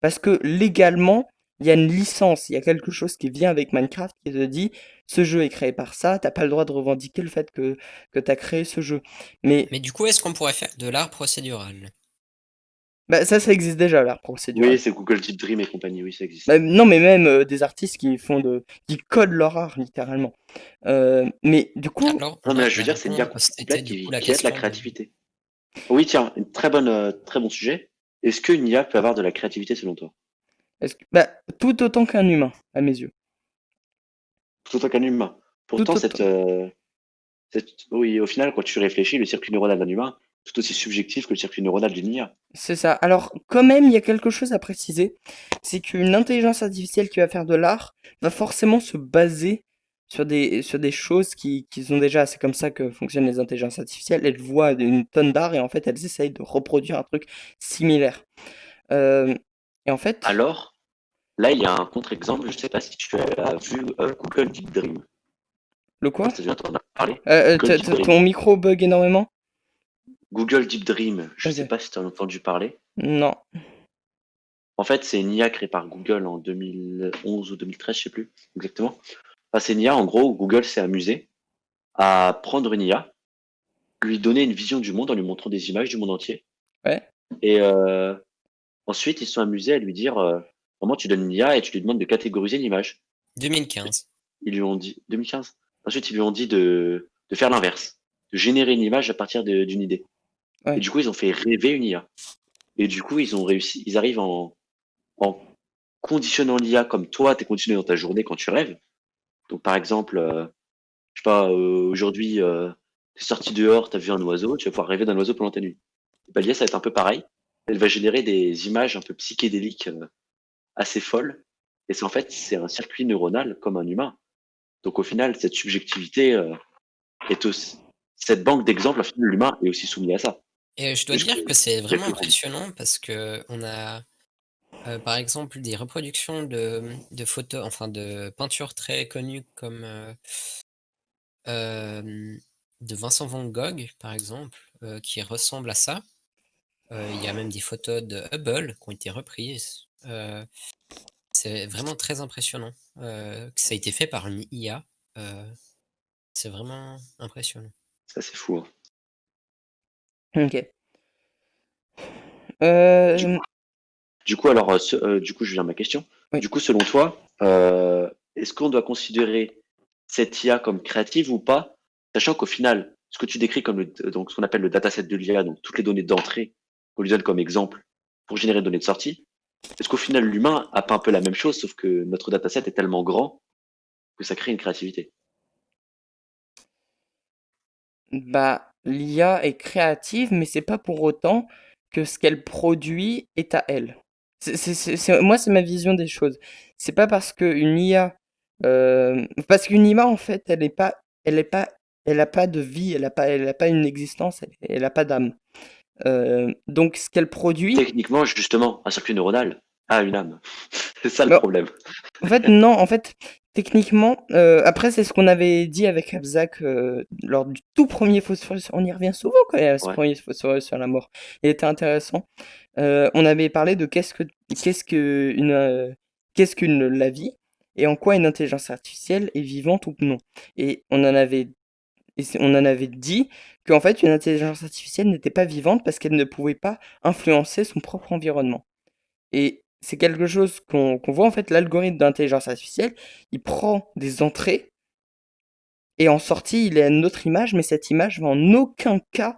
Parce que légalement, il y a une licence, il y a quelque chose qui vient avec Minecraft qui te dit ce jeu est créé par ça, t'as pas le droit de revendiquer le fait que t'as créé ce jeu. Mais Mais du coup, est-ce qu'on pourrait faire de l'art procédural? bah, ça existe déjà, l'art Oui, procédural. c'est Google Deep Dream et compagnie, oui, ça Bah, existe. non, mais même des artistes qui codent leur art littéralement. Mais du coup, Alors, Non, mais moi, là, je veux ma dire, c'est une IA réponse, c'était complète du coup la qui aide la question de... créativité. Oui, tiens, une très bon sujet. Est-ce qu'une IA peut avoir de la créativité selon toi? bah, tout autant qu'un humain, à mes yeux. Tout autant qu'un humain. Pourtant, Tout autant. oui, au final, quand tu réfléchis, le circuit neuronal d'un humain, tout aussi subjectif que le circuit neuronal d'une IA. C'est ça. Alors, quand même, il y a quelque chose à préciser, c'est qu'une intelligence artificielle qui va faire de l'art va forcément se baser sur des choses qui sont déjà. C'est comme ça que fonctionnent les intelligences artificielles. Elles voient une tonne d'art et en fait, elles essayent de reproduire un truc similaire. Euh, et en fait, Alors, là, il y a un contre-exemple. Je ne sais pas si tu as vu Google Deep Dream. Je le sais pas quoi? si tu as déjà entendu parler. Google Deep Dream. Ton micro bug énormément? Google Deep Dream, je ne sais Ok. pas si tu as entendu parler. Non. En fait, c'est une IA créée par Google en 2011 ou 2013, je sais plus exactement. Enfin, c'est une IA, en gros, où Google s'est amusé à prendre une IA, lui donner une vision du monde en lui montrant des images du monde entier. Ouais. Et ensuite, ils se sont amusés à lui dire, vraiment, tu donnes une IA et tu lui demandes de catégoriser une image. 2015. Ils lui ont dit, 2015. Ensuite, ils lui ont dit de faire l'inverse, de générer une image à partir d'une idée. Et Ouais. du coup, ils ont fait rêver une IA. Et du coup, ils ont réussi, ils arrivent en conditionnant l'IA comme toi, tu es conditionné dans ta journée quand tu rêves. Donc, par exemple, je sais pas, aujourd'hui, tu es sorti dehors, tu as vu un oiseau, tu vas pouvoir rêver d'un oiseau pendant ta nuit. Et bah, l'IA, ça va être un peu pareil. Elle va générer des images un peu psychédéliques assez folles. Et c'est en fait, c'est un circuit neuronal comme un humain. Donc au final, cette subjectivité est aussi, cette banque d'exemples, au final, l'humain est aussi soumis à ça. Et je Et dois je dire que c'est pourrais vraiment plus loin. impressionnant parce que on a, par exemple, des reproductions de photos, enfin de peintures très connues comme, de Vincent van Gogh, par exemple, qui ressemblent à ça. Il y a même des photos de Hubble qui ont été reprises. C'est vraiment très impressionnant, que ça a été fait par une IA, heu, c'est vraiment impressionnant. Ça, c'est fou. Hein. Ok. Du Euh, coup, alors, du coup, je viens à ma question. oui. Du coup, selon toi, est-ce qu'on doit considérer cette IA comme créative ou pas, sachant qu'au final, ce que tu décris comme donc ce qu'on appelle le dataset de l'IA, donc toutes les données d'entrée qu'on lui donne comme exemple pour générer des données de sortie, est-ce qu'au final l'humain a pas un peu la même chose, sauf que notre dataset est tellement grand que ça crée une créativité? Bah, l'IA est créative, mais c'est pas pour autant que ce qu'elle produit est à elle. Moi, c'est ma vision des choses. C'est pas parce qu'une IA, parce qu'une IA, en fait, elle a pas de vie, elle a pas une existence, elle a pas d'âme. Donc, ce qu'elle produit, Techniquement, justement, un circuit neuronal a une âme. C'est ça le bah, problème. en fait, non, en fait, techniquement, après, c'est ce qu'on avait dit avec Abzac lors du tout premier Phosphorus. On y revient souvent quand même à ce Ouais. premier Phosphorus sur la mort. Il était intéressant. On avait parlé de qu'est-ce que une, qu'est-ce qu'une la vie et en quoi une intelligence artificielle est vivante ou non. Et on en avait dit qu'en fait, une intelligence artificielle n'était pas vivante parce qu'elle ne pouvait pas influencer son propre environnement. Et c'est quelque chose qu'on voit en fait, l'algorithme d'intelligence artificielle, il prend des entrées et en sortie, il a une autre image, mais cette image va en aucun cas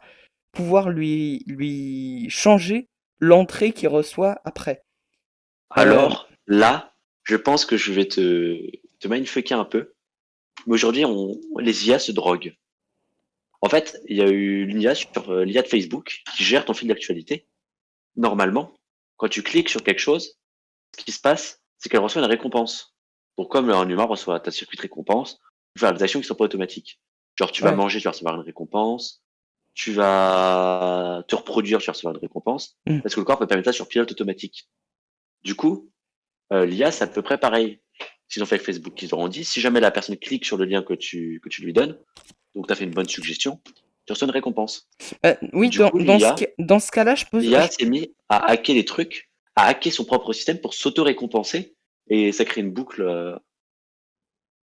pouvoir lui changer l'entrée qu'il reçoit après. Euh, Alors, là, je pense que je vais te mindfucker un peu. Mais aujourd'hui, les IA se droguent. En fait, il y a eu l'IA sur l'IA de Facebook qui gère ton fil d'actualité. Normalement, quand tu cliques sur quelque chose, ce qui se passe, c'est qu'elle reçoit une récompense. Donc, comme un humain reçoit ta circuit de récompense, tu vas faire des actions qui sont pas automatiques. Genre, tu vas ouais. manger, tu vas recevoir une récompense. Tu vas te reproduire, tu vas recevoir une récompense. Mm. Parce que le corps peut permettre ça sur pilote automatique. Du coup, l'IA, c'est à peu près pareil. S'ils ont fait avec Facebook, ils auront dit, si jamais la personne clique sur le lien que tu lui donnes, donc tu as fait une bonne suggestion, tu reçois une récompense. Oui, Du coup, dans ce cas-là, l'IA s'est mis à hacker les trucs, à hacker son propre système pour s'auto-récompenser, et ça crée une boucle.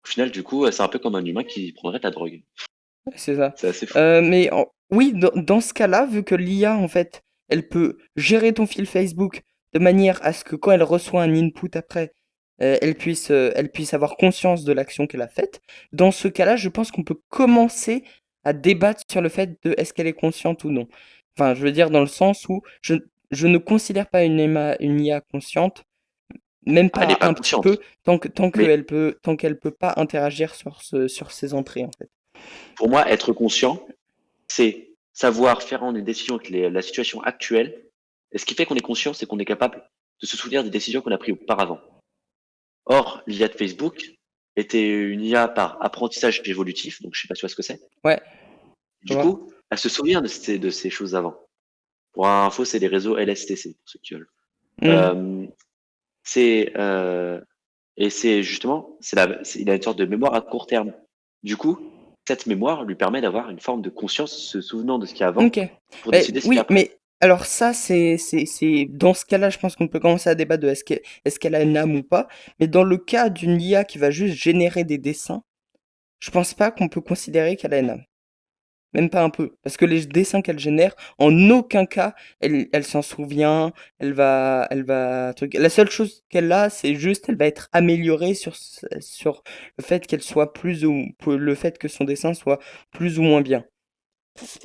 Au final, du coup, c'est un peu comme un humain qui prendrait ta drogue. c'est ça. C'est assez fou. Oui, dans ce cas-là, vu que l'IA, en fait, elle peut gérer ton fil Facebook de manière à ce que quand elle reçoit un input après, elle puisse avoir conscience de l'action qu'elle a faite. Dans ce cas-là, je pense qu'on peut commencer à débattre sur le fait de est-ce qu'elle est consciente ou non. Enfin, je veux dire dans le sens où je ne considère pas une IA consciente, même Ah, elle n'est pas pas un petit peu, consciente. Mais tant qu'elle peut pas interagir sur ses entrées, en fait. pour moi, être conscient, c'est savoir faire une décision avec la situation actuelle. Et ce qui fait qu'on est conscient, c'est qu'on est capable de se souvenir des décisions qu'on a prises auparavant. Or, l'IA de Facebook était une IA par apprentissage évolutif, donc je sais pas si tu vois ce que c'est. Ouais, je Du vois. coup, elle se souvient de ces choses avant. Pour info, c'est les réseaux LSTC, pour ceux qui veulent. Mmh. Euh, c'est et c'est justement, il a une sorte de mémoire à court terme. Du coup, cette mémoire lui permet d'avoir une forme de conscience, se souvenant de ce qu'il y a avant, OK. pour décider ce qu'il y a Oui, après. mais alors ça, c'est dans ce cas-là, je pense qu'on peut commencer à débattre de est-ce qu'elle a une âme ou pas. Mais dans le cas d'une IA qui va juste générer des dessins, je pense pas qu'on peut considérer qu'elle a une âme. Même pas un peu. Parce que les dessins qu'elle génère, en aucun cas, elle s'en souvient, La seule chose qu'elle a, c'est juste, elle va être améliorée sur le fait qu'elle soit le fait que son dessin soit plus ou moins bien.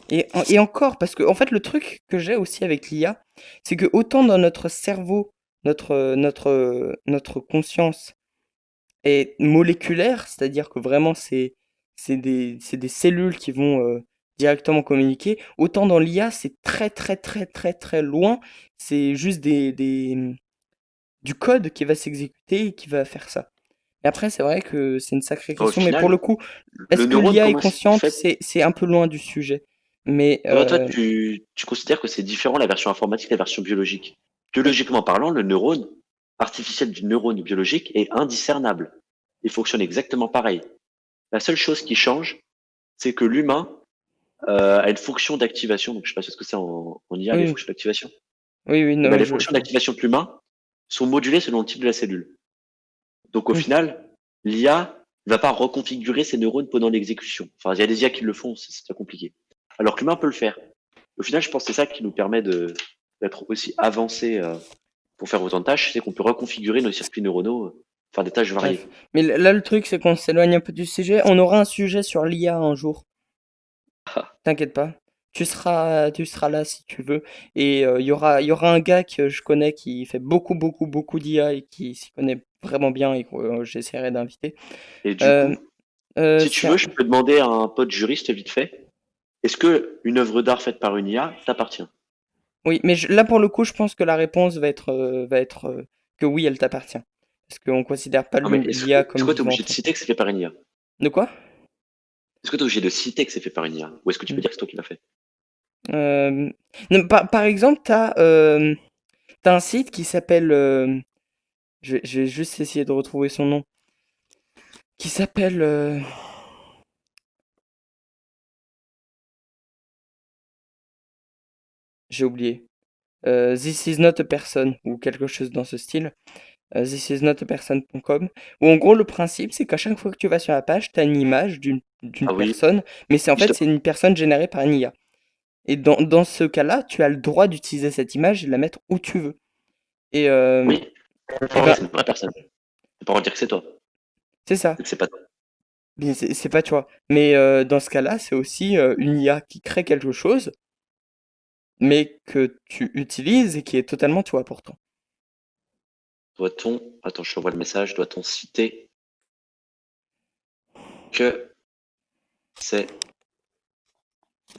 Et encore, parce que en fait, le truc que j'ai aussi avec l'IA, c'est que autant dans notre cerveau, notre conscience est moléculaire, c'est-à-dire que vraiment c'est des cellules qui vont directement communiquer, autant dans l'IA, c'est très très très très très loin, c'est juste du code qui va s'exécuter et qui va faire ça. Et après, c'est vrai que c'est une sacrée Au question, mais pour le final, coup, le est-ce que neurone, l'IA est comment c'est consciente? fait? C'est un peu loin du sujet. Mais Toi, tu considères que c'est différent la version informatique et la version biologique. oui, Biologiquement parlant, le neurone artificiel du neurone biologique est indiscernable. Il fonctionne exactement pareil. La seule chose qui change, c'est que l'humain a une fonction d'activation. Donc, je sais pas ce que c'est en IA, les oui, fonctions d'activation. oui, oui, Et non, ben, mais les fonctions je vois. d'activation de l'humain sont modulées selon le type de la cellule. Donc, au Oui, final, l'IA ne va pas reconfigurer ses neurones pendant l'exécution. Enfin, il y a des IA qui le font, c'est très compliqué. Alors que l'humain peut le faire. Au final, je pense que c'est ça qui nous permet d'être aussi avancé pour faire autant de tâches, c'est qu'on peut reconfigurer nos circuits neuronaux, faire des tâches bref. variées. Mais là, le truc, c'est qu'on s'éloigne un peu du sujet. On aura un sujet sur l'IA un jour. T'inquiète pas. Tu seras là si tu veux. Et il y aura un gars que je connais qui fait beaucoup, beaucoup, beaucoup d'IA et qui s'y connaît vraiment bien et que j'essaierai d'inviter. Et du Euh, coup, si tu c'est veux, je peux demander à un pote juriste vite fait, est-ce que une œuvre d'art faite par une IA t'appartient? Oui, mais là, pour le coup, je pense que la réponse va être que oui, elle t'appartient. Parce qu'on considère pas Non, mais l'IA est-ce comme que tu es obligé de vivante. citer que c'est fait par une IA? De quoi? Est-ce que tu es obligé de citer que c'est fait par une IA? Ou est-ce que tu peux Hmm. dire que c'est toi qui l'as fait? Non, par exemple, t'as un site qui s'appelle... je vais juste essayer de retrouver son nom. Qui s'appelle... j'ai oublié. This is not a person, ou quelque chose dans ce style. Thisisnotaperson.com, où en gros le principe c'est qu'à chaque fois que tu vas sur la page, tu as une image d'une Ah oui, personne, mais en fait c'est justement. une personne générée par une IA. Et dans ce cas-là, tu as le droit d'utiliser cette image et de la mettre où tu veux. Et, euh, Oui, et c'est ben, une vraie personne. C'est pas en dire que c'est toi. c'est ça. C'est que c'est pas toi. Mais c'est pas toi. Mais dans ce cas-là, c'est aussi une IA qui crée quelque chose, mais que tu utilises et qui est totalement toi pourtant. Doit-on, attends, je revois le message, doit-on citer que c'est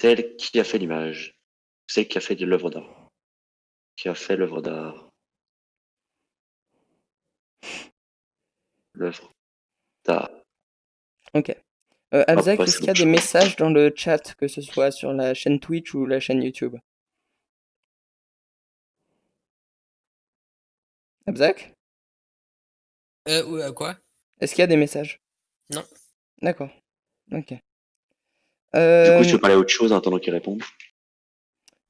celle qui a fait l'image? C'est qui a fait de l'œuvre d'art? Qui a fait l'œuvre d'art? L'œuvre d'art. Ok. Hop, Abzak, ouais, est-ce c'est qu'il bon, y a des messages dans le chat, que ce soit sur la chaîne Twitch ou la chaîne YouTube? Abzak? Quoi? Est-ce qu'il y a des messages? Non. D'accord, ok. Du coup, si tu Euh, veux parler à autre chose en attendant qu'il réponde.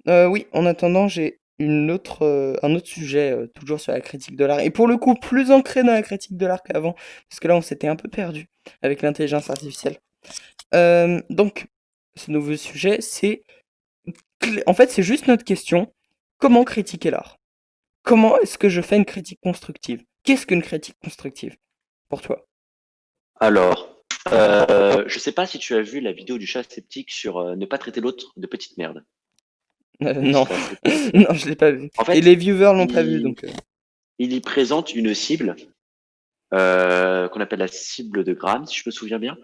oui, en attendant, j'ai un autre sujet, toujours sur la critique de l'art, et pour le coup, plus ancré dans la critique de l'art qu'avant, parce que là, on s'était un peu perdu avec l'intelligence artificielle. Donc, ce nouveau sujet, en fait, c'est juste notre question, comment critiquer l'art? Comment est-ce que je fais une critique constructive? Qu'est-ce qu'une critique constructive, pour toi? Alors, je sais pas si tu as vu la vidéo du chat sceptique sur ne pas traiter l'autre de petite merde. T'as vu Non, si t'as fait? non, je l'ai pas vu. En Et les fait, viewers l'ont pas vu, il, donc... il y présente une cible qu'on appelle la cible de Graham, si je me souviens bien.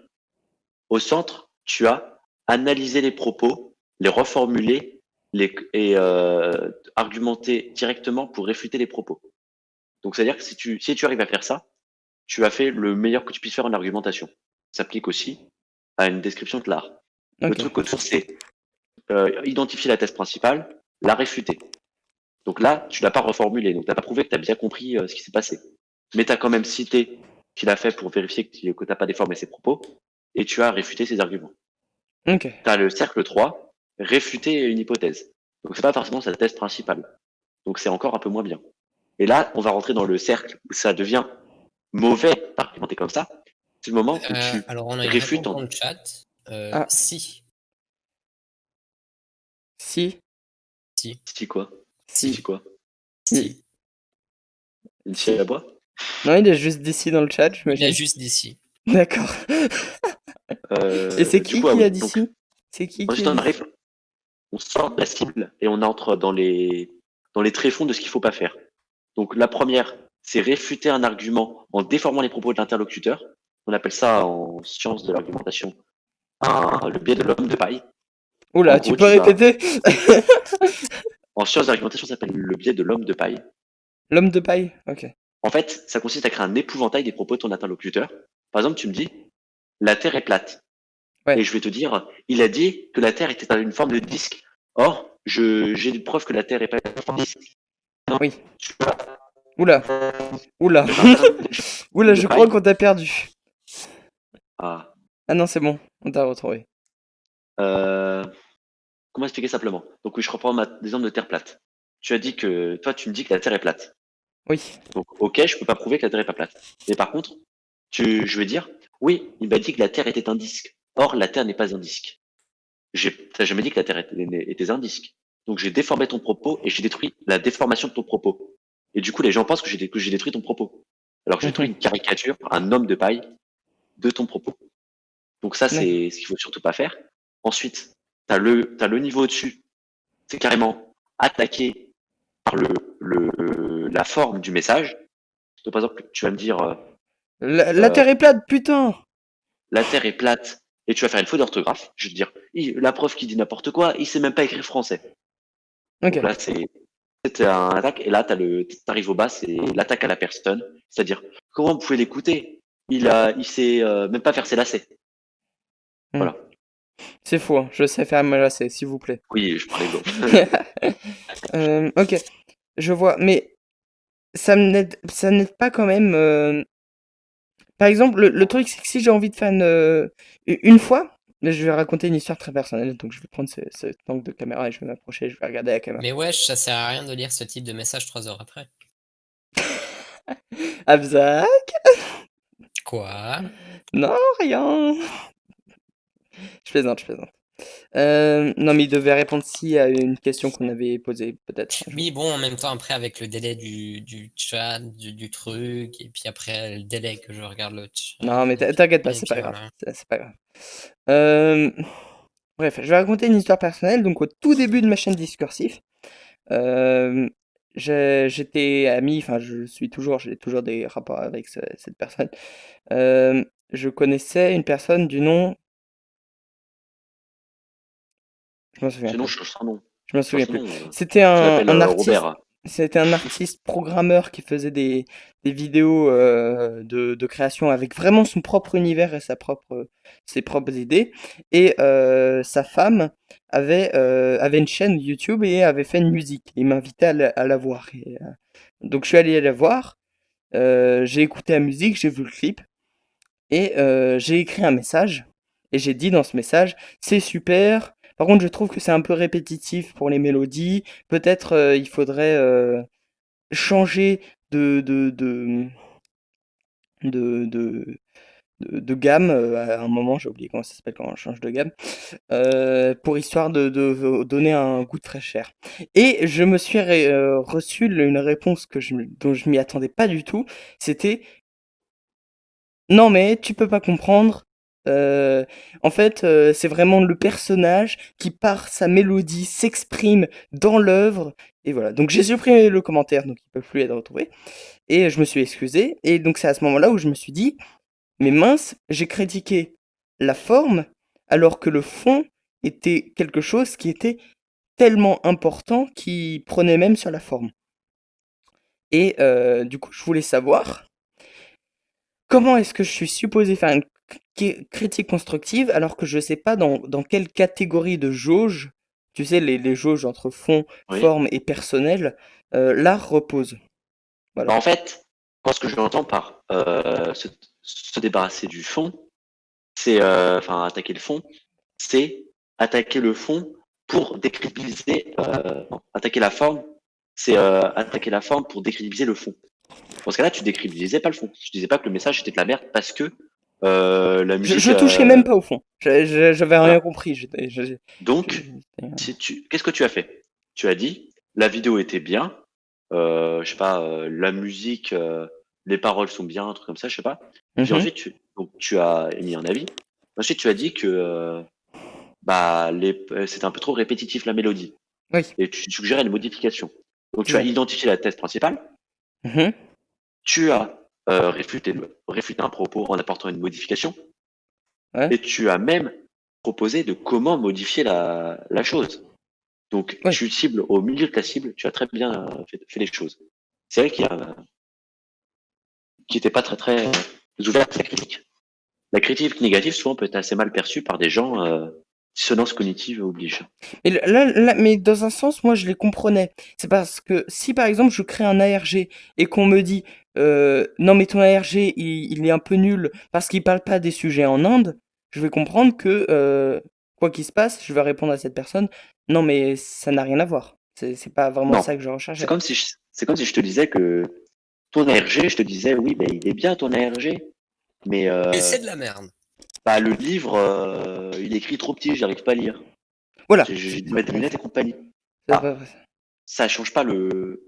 Au centre, tu as analyser les propos, les reformuler et argumenter directement pour réfuter les propos. Donc, c'est-à-dire que si tu arrives à faire ça, tu as fait le meilleur que tu puisses faire en argumentation. Ça s'applique aussi à une description de l'art. Le Ok, truc autour, c'est identifier la thèse principale, la réfuter. Donc là, tu l'as pas reformulé, donc tu n'as pas prouvé que tu as bien compris ce qui s'est passé. Mais tu as quand même cité qu'il a fait pour vérifier que tu n'as pas déformé ses propos, et tu as réfuté ses arguments. ok, Tu as le cercle 3, réfuter une hypothèse. Donc c'est pas forcément sa thèse principale. Donc c'est encore un peu moins bien. Et là, on va rentrer dans le cercle où ça devient mauvais d'argumenter comme ça. C'est le moment où tu Alors on a une réfutes réponse en... dans le chat. ah, Si, si, si, Si quoi? si, Si quoi? il- si. Une scie si. à bois? Non, il a juste dit si dans le chat, Il a j'imagine. juste dit si. D'accord. Et c'est Du qui coup, ah qui oui. a dit Donc, si? C'est qui ensuite, a on dit si? arrive, on sort de la cible et on entre dans les tréfonds de ce qu'il faut pas faire. Donc, la première, c'est réfuter un argument en déformant les propos de l'interlocuteur. On appelle ça en sciences de l'argumentation le biais de l'homme de paille. En Oula, tu gros, peux tu vas, répéter? en sciences de l'argumentation, ça s'appelle le biais de l'homme de paille. L'homme de paille? Ok. En fait, ça consiste à créer un épouvantail des propos de ton interlocuteur. Par exemple, tu me dis, la Terre est plate. Et Ouais. je vais te dire, il a dit que la Terre était une forme de disque. Or, j'ai une preuve que la Terre est pas une forme de disque. Non, Oui. tu vois, Oula. Oula. je parle Oula, de je crois paille. qu'on t'a perdu. Ah, Ah non, c'est bon. On t'a retrouvé. euh, comment expliquer simplement? Donc oui, je reprends l'exemple de Terre plate. Tu as dit que, toi, tu me dis que la Terre est plate. Oui. Donc, ok, je peux pas prouver que la Terre est pas plate. Mais par contre, je vais dire, oui, il m'a dit que la Terre était un disque. Or, la Terre n'est pas un disque. T'as jamais dit que la Terre était un disque. Donc, j'ai déformé ton propos et j'ai détruit la déformation de ton propos. Et du coup, les gens pensent que j'ai détruit ton propos. Alors que j'ai détruit Mhm. une caricature, un homme de paille de ton propos. Donc ça, D'accord. c'est ce qu'il faut surtout pas faire. Ensuite, t'as le niveau au-dessus. C'est carrément attaquer par la forme du message. Donc, par exemple, tu vas me dire, La euh, Terre est plate, putain! la Terre est plate, et tu vas faire une faute d'orthographe. Je vais te dire, la prof qui dit n'importe quoi, il sait même pas écrire français. Donc Ok. là, c'est un attaque, et là, t'arrives au bas, c'est l'attaque à la personne. C'est-à-dire, comment vous pouvez l'écouter? Il sait même pas faire ses lacets. Hmm. Voilà. C'est faux, hein. Je sais faire mes lacets, s'il vous plaît. Oui, je parlais de l'autre. Ok, je vois. Mais ça n'aide pas quand même. Par exemple, le truc, c'est que si j'ai envie de faire une fois, là, je vais raconter une histoire très personnelle, donc je vais prendre cet angle de caméra et je vais m'approcher, je vais regarder la caméra. Mais wesh, ça sert à rien de lire ce type de message 3 heures après. Abza? Quoi? Non, rien. Je plaisante, je plaisante. Non, mais il devait répondre si à une question qu'on avait posée peut-être un jour. Oui, bon, en même temps, après, avec le délai du chat, du truc, et puis après, le délai que je regarde le chat, Non, mais et t'inquiète pas, et c'est puis pas grave. voilà. C'est pas grave. Euh, Bref, je vais raconter une histoire personnelle. Donc, au tout début de ma chaîne Discursif, euh, j'étais ami, enfin, j'ai toujours des rapports avec cette personne. Je connaissais une personne du nom, je m'en souviens Sinon, plus. je change son nom. Je m'en Change souviens son plus. nom. C'était Je l'appelle un artiste, Robert. c'était un artiste programmeur qui faisait des vidéos de création avec vraiment son propre univers et ses propres idées. Et sa femme avait une chaîne YouTube et avait fait une musique. Il m'invitait à la voir. Donc je suis allé la voir, j'ai écouté la musique, j'ai vu le clip et j'ai écrit un message. Et j'ai dit dans ce message, c'est super. Par contre, je trouve que c'est un peu répétitif pour les mélodies. Peut-être il faudrait changer de, de, de, de, de, de gamme. À un moment, j'ai oublié comment ça s'appelle quand on change de gamme. Pour histoire de donner un goût de fraîcheur. Et je me suis reçu une réponse dont je m'y attendais pas du tout. C'était non, mais tu peux pas comprendre. Euh, En fait, c'est vraiment le personnage qui, par sa mélodie, s'exprime dans l'œuvre. Et voilà. Donc j'ai supprimé le commentaire, donc il peut plus être retrouvé. Et je me suis excusé. Et donc c'est à ce moment-là où je me suis dit, mais mince, j'ai critiqué la forme, alors que le fond était quelque chose qui était tellement important qui prenait même sur la forme. Et du coup, je voulais savoir. Comment est-ce que je suis supposé faire une critique constructive alors que je sais pas dans quelle catégorie de jauge, tu sais, les jauges entre fond, Oui. forme et personnel, l'art repose. Voilà. Bah, en fait, moi, ce que j'entends par se débarrasser du fond, c'est enfin attaquer le fond, c'est attaquer le fond pour décrédibiliser. Non, attaquer la forme, c'est attaquer la forme pour décrédibiliser le fond. Dans ce cas-là, tu décrédibilisais pas le fond. Tu disais pas que le message était de la merde parce que la musique. Je touchais même pas au fond. J'avais rien Voilà. compris. Donc, si qu'est-ce que tu as fait? Tu as dit la vidéo était bien, je sais pas, la musique, les paroles sont bien, un truc comme ça, je sais pas. Puis Mhm. ensuite, tu as émis un avis. Ensuite, tu as dit que bah, c'était un peu trop répétitif la mélodie Oui, et tu suggérais une modification. Donc, c'est tu as ça. identifié la thèse principale, Mhm. tu as réfuté un propos en apportant une modification Ouais, et tu as même proposé de comment modifier la chose. Donc, oui. tu cibles au milieu de ta cible, tu as très bien fait les choses. C'est vrai qu'il n'était pas très ouvert à la critique. La critique négative, souvent, peut être assez mal perçue par des gens dissonance cognitive oblige. Mais mais dans un sens, moi, je les comprenais. C'est parce que si, par exemple, je crée un ARG et qu'on me dit non, mais ton ARG, il est un peu nul parce qu'il parle pas des sujets en Inde, je vais comprendre que, quoi qu'il se passe, je vais répondre à cette personne non, mais ça n'a rien à voir. C'est pas vraiment Non, ça que je c'est recherchais. comme si je te disais que ton ARG, je te disais oui, ben il est bien ton ARG, mais Mais c'est de la merde. bah, le livre, il est écrit trop petit, j'arrive pas à lire. Voilà, J'ai dû mettre des lunettes et compagnie. c'est pas Ah, vrai. ça change pas le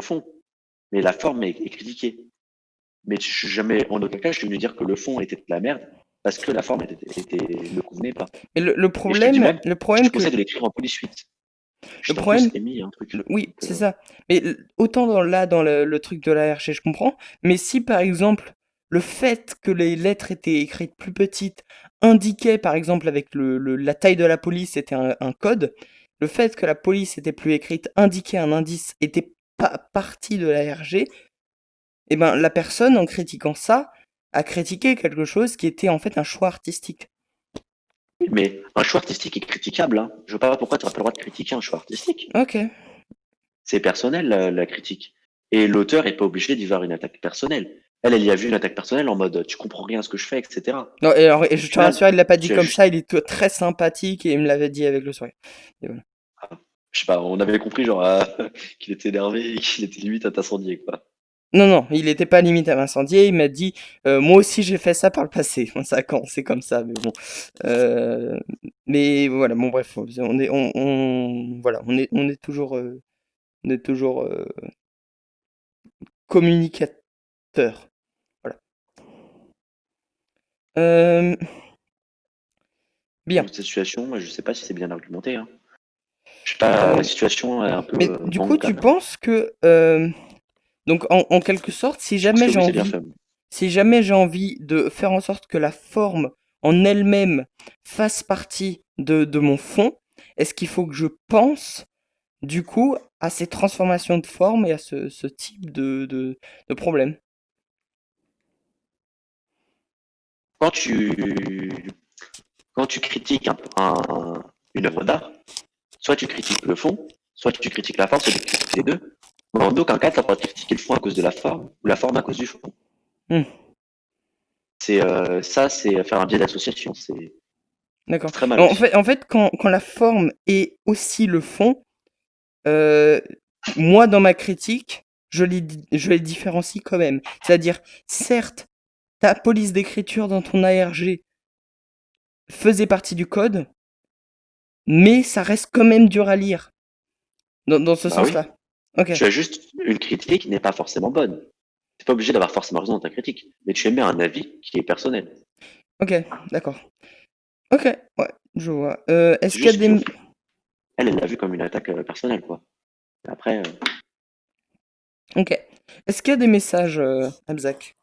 fond, mais la forme est critiquée. Mais je suis jamais, en aucun cas, je suis venu dire que le fond était de la merde parce que la forme ne convenait pas. Mais Et je t'ai dit même, le je te problème conseille que, de l'écrire en suite. le Je t'ai en plus problème, émis un truc. oui, Donc, c'est ça. Mais autant dans le truc de la l'ARG, je comprends. Mais si par exemple, le fait que les lettres étaient écrites plus petites indiquait, par exemple, avec la taille de la police, c'était un code, le fait que la police était plus écrite, indiquait un indice, était pas partie de la RG, et ben la personne, en critiquant ça, a critiqué quelque chose qui était en fait un choix artistique. Oui, mais un choix artistique est critiquable, hein. Je vois pas pourquoi tu n'auras pas le droit de critiquer un choix artistique. Ok. C'est personnel, la critique. Et l'auteur est pas obligé d'y voir une attaque personnelle. Elle y a vu une attaque personnelle en mode tu comprends rien à ce que je fais, etc. Non, et alors, et Au je te final, rassure, il l'a pas dit tu as comme juste, ça, il est très sympathique et il me l'avait dit avec le sourire. Et voilà. je sais pas, on avait compris genre qu'il était énervé et qu'il était limite à t'incendier, quoi. Non, non, il était pas limite à m'incendier, il m'a dit moi aussi j'ai fait ça par le passé. Bon, ça quand c'est comme ça, mais bon. Euh, mais voilà, bon bref, voilà, on est toujours communicateur. Voilà. Euh, bien. Donc cette situation, moi, je sais pas si c'est bien argumenté, hein. Je sais pas, la situation est un peu Mais du coup, tu bancale. penses que donc en quelque sorte, Je pense que oui, c'est bien fait. si jamais j'ai envie de faire en sorte que la forme en elle-même fasse partie de mon fond, est-ce qu'il faut que je pense du coup à ces transformations de forme et à ce type de problème? Quand tu, quand tu critiques une œuvre d'art, soit tu critiques le fond, soit tu critiques la forme, soit tu critiques les deux. Mais en aucun cas, tu n'as pas critiquer le fond à cause de la forme ou la forme à cause du fond. Hmm, C'est faire un biais d'association. d'accord. C'est très mal En aussi. fait, quand la forme est aussi le fond, euh, moi dans ma critique, je les différencie quand même. C'est-à-dire, certes, ta police d'écriture dans ton ARG faisait partie du code, mais ça reste quand même dur à lire. Dans ce Bah oui. sens-là. Ok, Tu as juste une critique qui n'est pas forcément bonne. Tu n'es pas obligé d'avoir forcément raison dans ta critique, mais tu émets un avis qui est personnel. ok, d'accord. Ok, ouais, je vois. Est-ce C'est qu'il y a juste que des... elle l'a vu comme une attaque personnelle, quoi. Et après, Ok. Est-ce qu'il y a des messages, Abzak?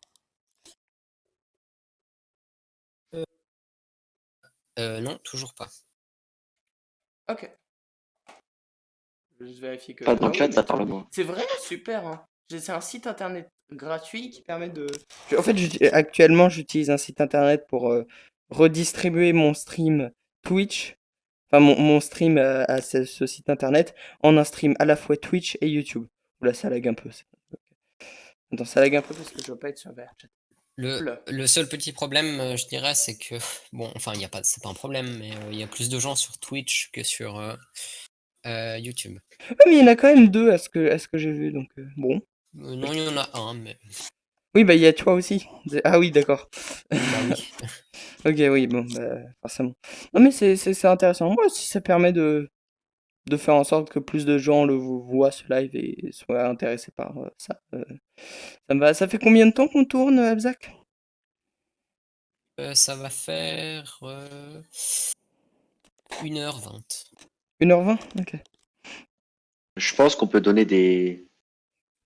Non, toujours pas. Ok. Je vais juste vérifier que... pas dans Ah le oui, chat, ça mais parle moins. c'est vrai, super. Hein. C'est un site internet gratuit qui permet de... En fait, actuellement, j'utilise un site internet pour redistribuer mon stream Twitch, enfin mon stream à ce site internet, en un stream à la fois Twitch et YouTube. Oula, ça lag un peu. Attends, ça lag un peu parce que je dois pas être sur VRChat. Le, Oula. le seul petit problème, je dirais, c'est que, bon, enfin, il y a pas, c'est pas un problème, mais il y a plus de gens sur Twitch que sur YouTube. Ouais, mais il y en a quand même deux à ce que j'ai vu, donc bon. Non, il y en a un, mais Oui, bah il y a toi aussi. Ah oui, d'accord. bah oui. Ok, oui, bon, bah, forcément. Non, mais c'est intéressant. Moi, si ça permet de faire en sorte que plus de gens voient ce live et soient intéressés par ça, ça me va. Ça fait combien de temps qu'on tourne, Abzak? Ça va faire 1h20. 1h20? Ok. Je pense qu'on peut donner Des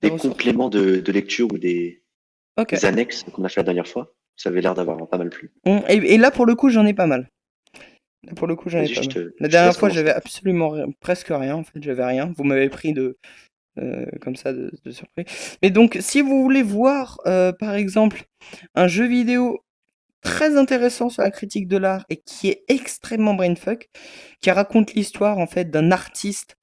des ressources? compléments de lecture ou Ok. des annexes qu'on a fait la dernière fois. Ça avait l'air d'avoir pas mal plu. Et là, pour le coup, j'en ai pas mal. Là, pour le coup, j'en ai Vas-y, pas mal. La je te dernière laisse fois, j'avais commencer. absolument presque rien, en fait, j'avais rien. Vous m'avez pris comme ça de surprise. Mais donc, si vous voulez voir, par exemple, un jeu vidéo très intéressant sur la critique de l'art et qui est extrêmement brainfuck, qui raconte l'histoire en fait d'un artiste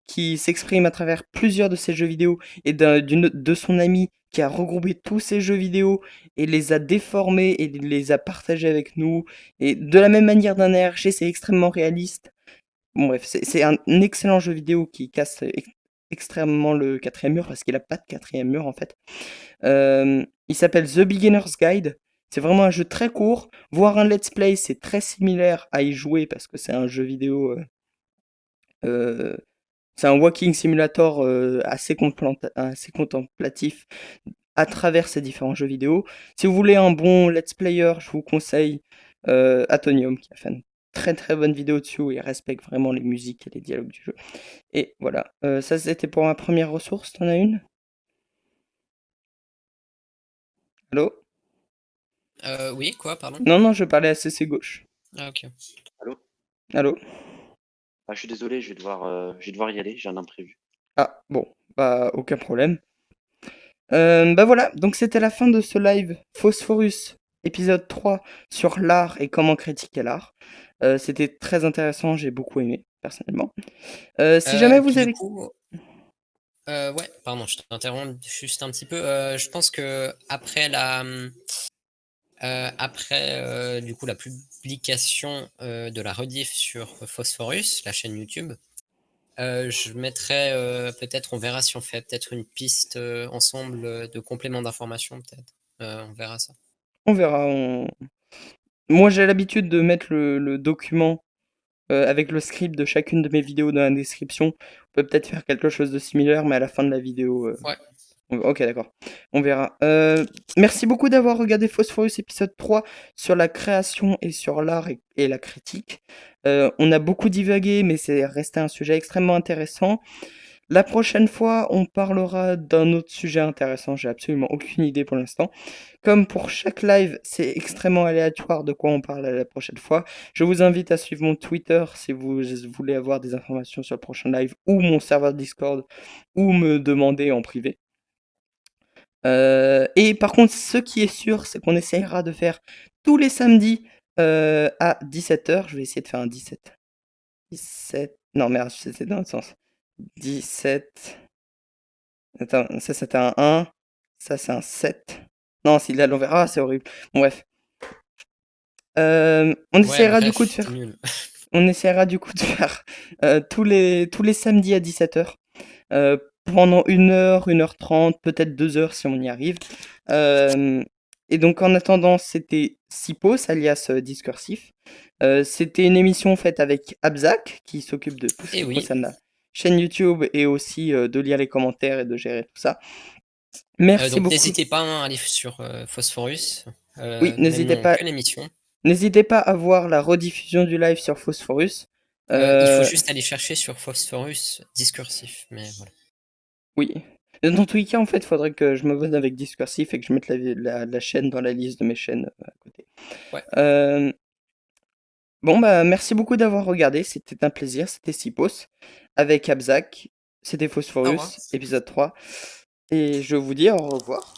qui s'exprime à travers plusieurs de ses jeux vidéo et de son ami qui a regroupé tous ces jeux vidéo et les a déformés et les a partagés avec nous. Et de la même manière d'un RPG, c'est extrêmement réaliste. Bon, bref, c'est un excellent jeu vidéo qui casse extrêmement le quatrième mur parce qu'il a pas de quatrième mur en fait. Il s'appelle The Beginner's Guide. C'est vraiment un jeu très court. Voir un let's play, c'est très similaire à y jouer parce que c'est un jeu vidéo. Euh, c'est un walking simulator assez contemplatif à travers ces différents jeux vidéo. Si vous voulez un bon let's player, je vous conseille Atonium qui a fait une très très bonne vidéo dessus où il respecte vraiment les musiques et les dialogues du jeu. Et voilà, ça c'était pour ma première ressource. T'en as une? Allô? Oui, quoi, pardon? Non, non, je parlais à CC Gauche. Ah, ok. Allô? Allô? Ah, je suis désolé, je vais devoir y aller, j'ai un imprévu. Ah, bon, bah, aucun problème. Bah voilà, donc c'était la fin de ce live Phosphorus, épisode 3 sur l'art et comment critiquer l'art. C'était très intéressant, j'ai beaucoup aimé, personnellement. Si jamais Et puis vous du avez... coup, ouais, pardon, je t'interromps juste un petit peu. Je pense que après du coup la publication de la rediff sur Phosphorus, la chaîne YouTube, je mettrai peut-être, on verra si on fait peut-être une piste ensemble de complément d'information peut-être. On verra ça. On verra. Moi, j'ai l'habitude de mettre le document avec le script de chacune de mes vidéos dans la description. On peut peut-être faire quelque chose de similaire, mais à la fin de la vidéo. Ouais. Ok, d'accord. On verra. Merci beaucoup d'avoir regardé Phosphorus épisode 3 sur la création et sur l'art et la critique. On a beaucoup divagué, mais c'est resté un sujet extrêmement intéressant. La prochaine fois, on parlera d'un autre sujet intéressant. J'ai absolument aucune idée pour l'instant. Comme pour chaque live, c'est extrêmement aléatoire de quoi on parle la prochaine fois. Je vous invite à suivre mon Twitter si vous voulez avoir des informations sur le prochain live ou mon serveur Discord ou me demander en privé. Et par contre, ce qui est sûr, c'est qu'on essayera de faire tous les samedis à 17h. Je vais essayer de faire un 17. 17. Non, merde, c'est dans le sens. 17. Attends, ça c'était un 1. Ça c'est un 7. Non, s'il est à l'envers. Ah, c'est horrible. Bon, bref. On Ouais, essaiera du coup de bref, t'es faire. nul. On essaiera du coup de faire tous les samedis à 17h. Pendant 1 heure, 1h30, peut-être 2 heures si on y arrive. Et donc en attendant, c'était Sipos, alias Discursif. C'était une émission faite avec Abzak, qui s'occupe de tout ce Et qui oui. concerne la chaîne YouTube et aussi de lire les commentaires et de gérer tout ça. Merci Donc beaucoup. n'hésitez pas à aller sur Phosphorus, Oui, même en qu'une émission. n'hésitez pas à voir la rediffusion du live sur Phosphorus. Il faut Euh, juste aller chercher sur Phosphorus discursif, mais voilà. oui. Dans tous les cas, en fait, il faudrait que je me vote avec Discursif et que je mette la chaîne dans la liste de mes chaînes à côté. Ouais. Bon, bah, merci beaucoup d'avoir regardé. C'était un plaisir. C'était Sipos avec Abzak. C'était Au revoir. Phosphorus, épisode 3. Et je vous dis au revoir.